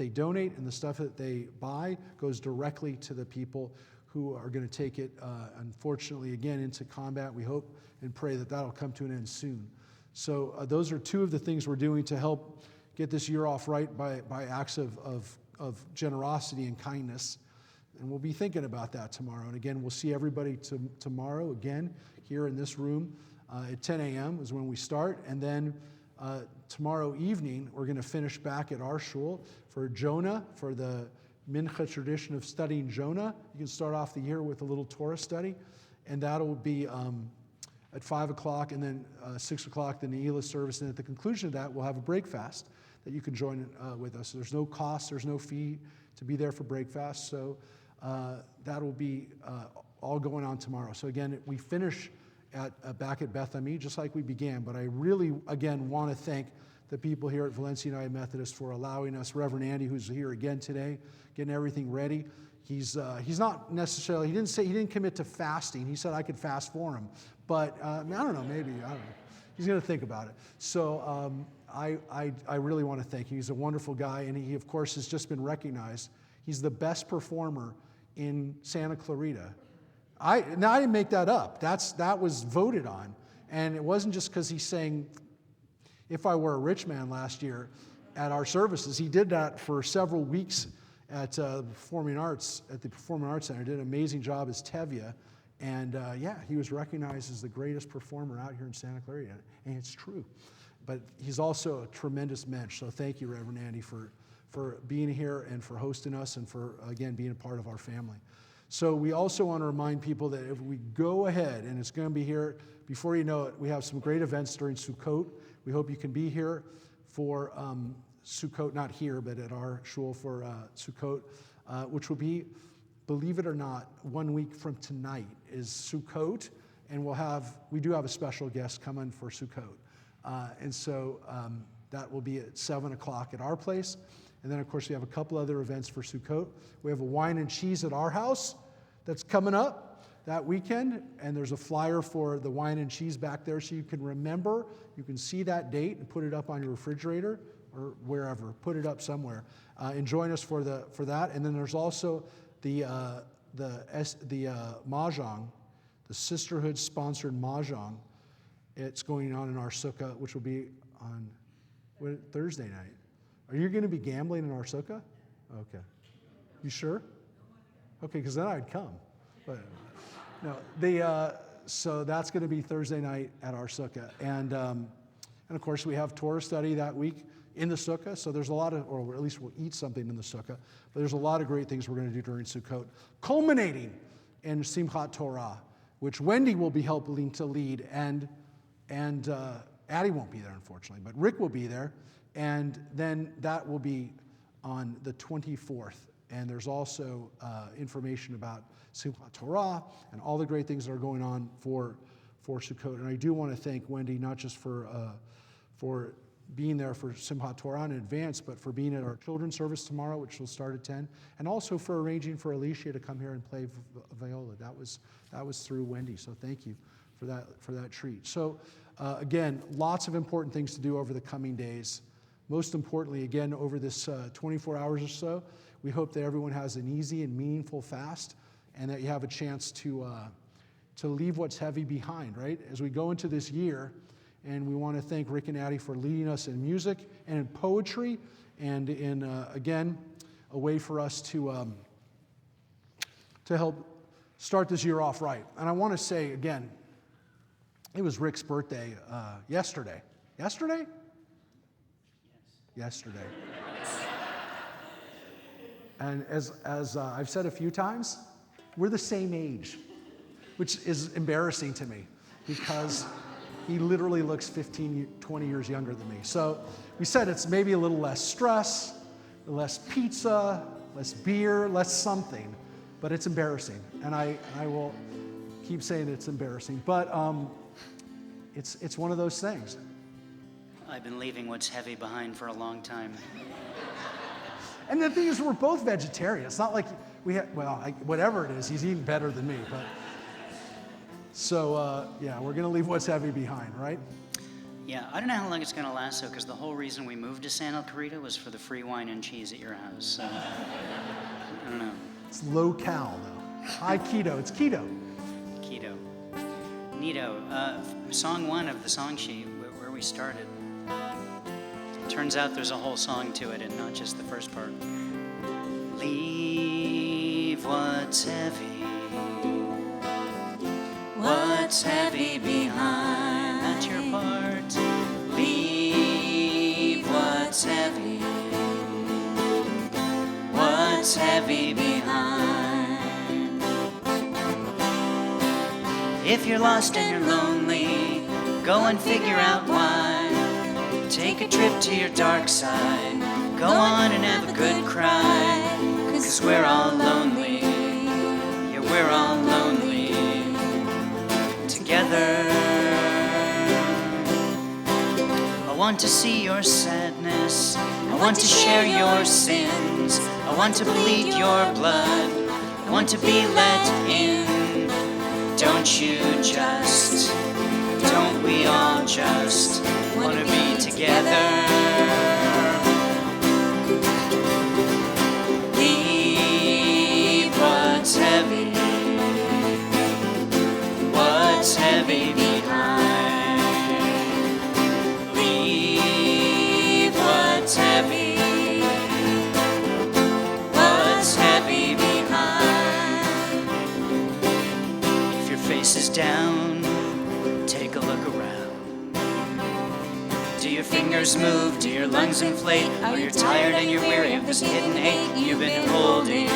donate and the stuff that they buy goes directly to the people who are going to take it, unfortunately, again, into combat. We hope and pray that that'll come to an end soon. So those are two of the things we're doing to help get this year off right by acts of generosity and kindness. And we'll be thinking about that tomorrow. And again, we'll see everybody tomorrow again here in this room at 10 a.m. is when we start. And then tomorrow evening, we're going to finish back at our shul for Jonah, for the Mincha tradition of studying Jonah. You can start off the year with a little Torah study. And that'll be at 5 o'clock, and then 6 o'clock, the Ne'ilah service. And at the conclusion of that, we'll have a break fast that you can join with us. There's no cost, there's no fee to be there for break fast. So that'll be all going on tomorrow. So again, we finish back at Beth Ami, just like we began. But I really, again, want to thank the people here at Valencia United Methodist for allowing us, Reverend Andy, who's here again today, getting everything ready. He's not necessarily, he didn't commit to fasting. He said I could fast for him. But I don't know, maybe, I don't know. He's going to think about it. So I really want to thank him. He's a wonderful guy, and he, of course, has just been recognized. He's the best performer in Santa Clarita. I didn't make that up. That was voted on. And it wasn't just because he sang If I Were a Rich Man last year at our services. He did that for several weeks at the Performing Arts Center. Did an amazing job as Tevye. And he was recognized as the greatest performer out here in Santa Clarita. And it's true. But he's also a tremendous mensch. So thank you, Reverend Andy, for being here and for hosting us and for, again, being a part of our family. So we also want to remind people that if we go ahead, and it's going to be here, before you know it, we have some great events during Sukkot. We hope you can be here for Sukkot, not here, but at our shul for Sukkot, which will be, believe it or not, 1 week from tonight is Sukkot, and we do have a special guest coming for Sukkot. And so that will be at 7 o'clock at our place. And then, of course, we have a couple other events for Sukkot. We have a wine and cheese at our house that's coming up that weekend. And there's a flyer for the wine and cheese back there so you can remember. You can see that date and put it up on your refrigerator or wherever. Put it up somewhere. And join us for that. And then there's also the Mahjong, the Sisterhood-sponsored Mahjong. It's going on in our sukkah, which will be on Thursday night. Are you going to be gambling in our sukkah? Okay. You sure? Okay, because then I'd come. But no, so that's going to be Thursday night at our sukkah. And of course, we have Torah study that week. in the sukkah. So there's a lot of, or at least we'll eat something in the sukkah. But there's a lot of great things we're going to do during Sukkot, culminating in Simchat Torah, which Wendy will be helping to lead, and Addie won't be there, unfortunately, but Rick will be there, and then that will be on the 24th. And there's also information about Simchat Torah and all the great things that are going on for Sukkot. And I do want to thank Wendy, not just for being there for Simchat Torah in advance, but for being at our children's service tomorrow, which will start at 10, and also for arranging for Alicia to come here and play viola. That was through Wendy, so thank you for that treat. So again, lots of important things to do over the coming days. Most importantly, again, over this 24 hours or so, we hope that everyone has an easy and meaningful fast, and that you have a chance to leave what's heavy behind, right? As we go into this year, and we want to thank Rick and Addie for leading us in music and in poetry, and in, again, a way for us to help start this year off right. And I want to say, again, it was Rick's birthday yesterday. Yesterday? Yes. Yesterday. And as I've said a few times, we're the same age, which is embarrassing to me because he literally looks 15, 20 years younger than me. So we said it's maybe a little less stress, less pizza, less beer, less something, but it's embarrassing. And I will keep saying it's embarrassing, but it's one of those things. I've been leaving what's heavy behind for a long time. And the thing is, we're both vegetarian. It's not like whatever it is, he's eating better than me. But so, yeah, we're going to leave what's heavy behind, right? Yeah, I don't know how long it's going to last, though, because the whole reason we moved to Santa Clarita was for the free wine and cheese at your house. So, I don't know. It's low cal, though. High keto. It's keto. Keto. Neato. Song 1 of the song sheet, where we started. Turns out there's a whole song to it and not just the first part. Leave what's heavy. What's heavy behind? That's your part. Leave what's heavy. What's heavy behind? If you're lost and you're lonely, go and figure out why. Take a trip to your dark side. Go on and have a good cry. 'Cause we're all lonely. Yeah, we're all lonely. Together. I want to see your sadness. I want to share your sins. I want to bleed your blood. I want to be let in. Don't you just, don't we all just want to be together? Leave what's heavy. What's heavy behind? Leave what's heavy. What's heavy behind? If your face is down, take a look around. Do your fingers move? Do your lungs inflate? Are you tired and you're weary of this hidden hate you've been holding?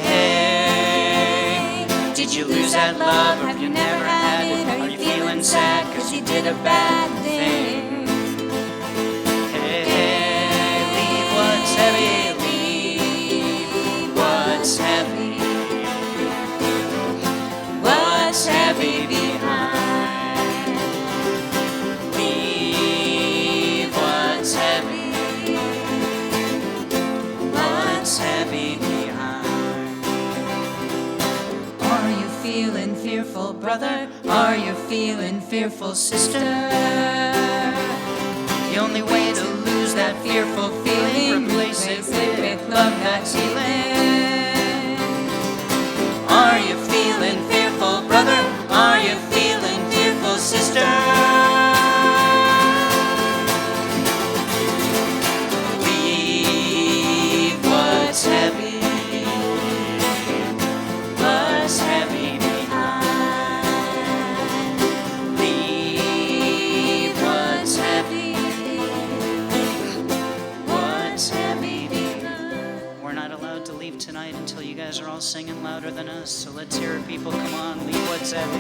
Hey, did you lose that love, or have you never had it? Are you feeling sad 'cause you did a bad thing? Hey, leave what's heavy, leave what's heavy. What's heavy behind? Leave what's heavy. What's heavy behind? Are you feeling fearful, brother? Are you feeling fearful, sister? The only way to lose that fearful feeling, replace it with love that's healing. Are you feeling fearful, brother? Are you feeling fearful, sister? Leave what's heavy. What's heavy behind? Leave what's heavy. all singing louder than us, so let's hear it, people. Come on, leave what's heavy.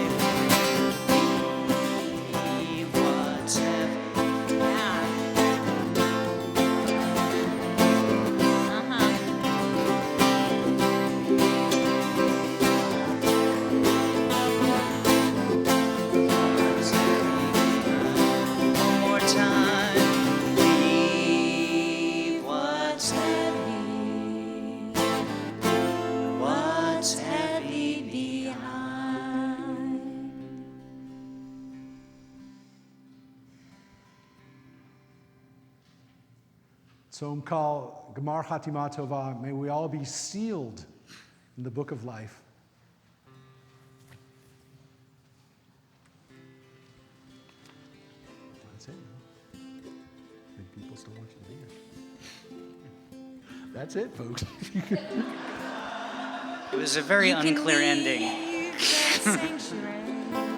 Leave what's heavy. Yeah. What's heavy. One more time. Leave what's heavy. What's heavy behind. Tzom Kal Gemar Chatima Tova. May we all be sealed in the book of life. That's it. Huh? I think people still want you to be here. That's it, folks. It was a very You can unclear leave ending. the sanctuary.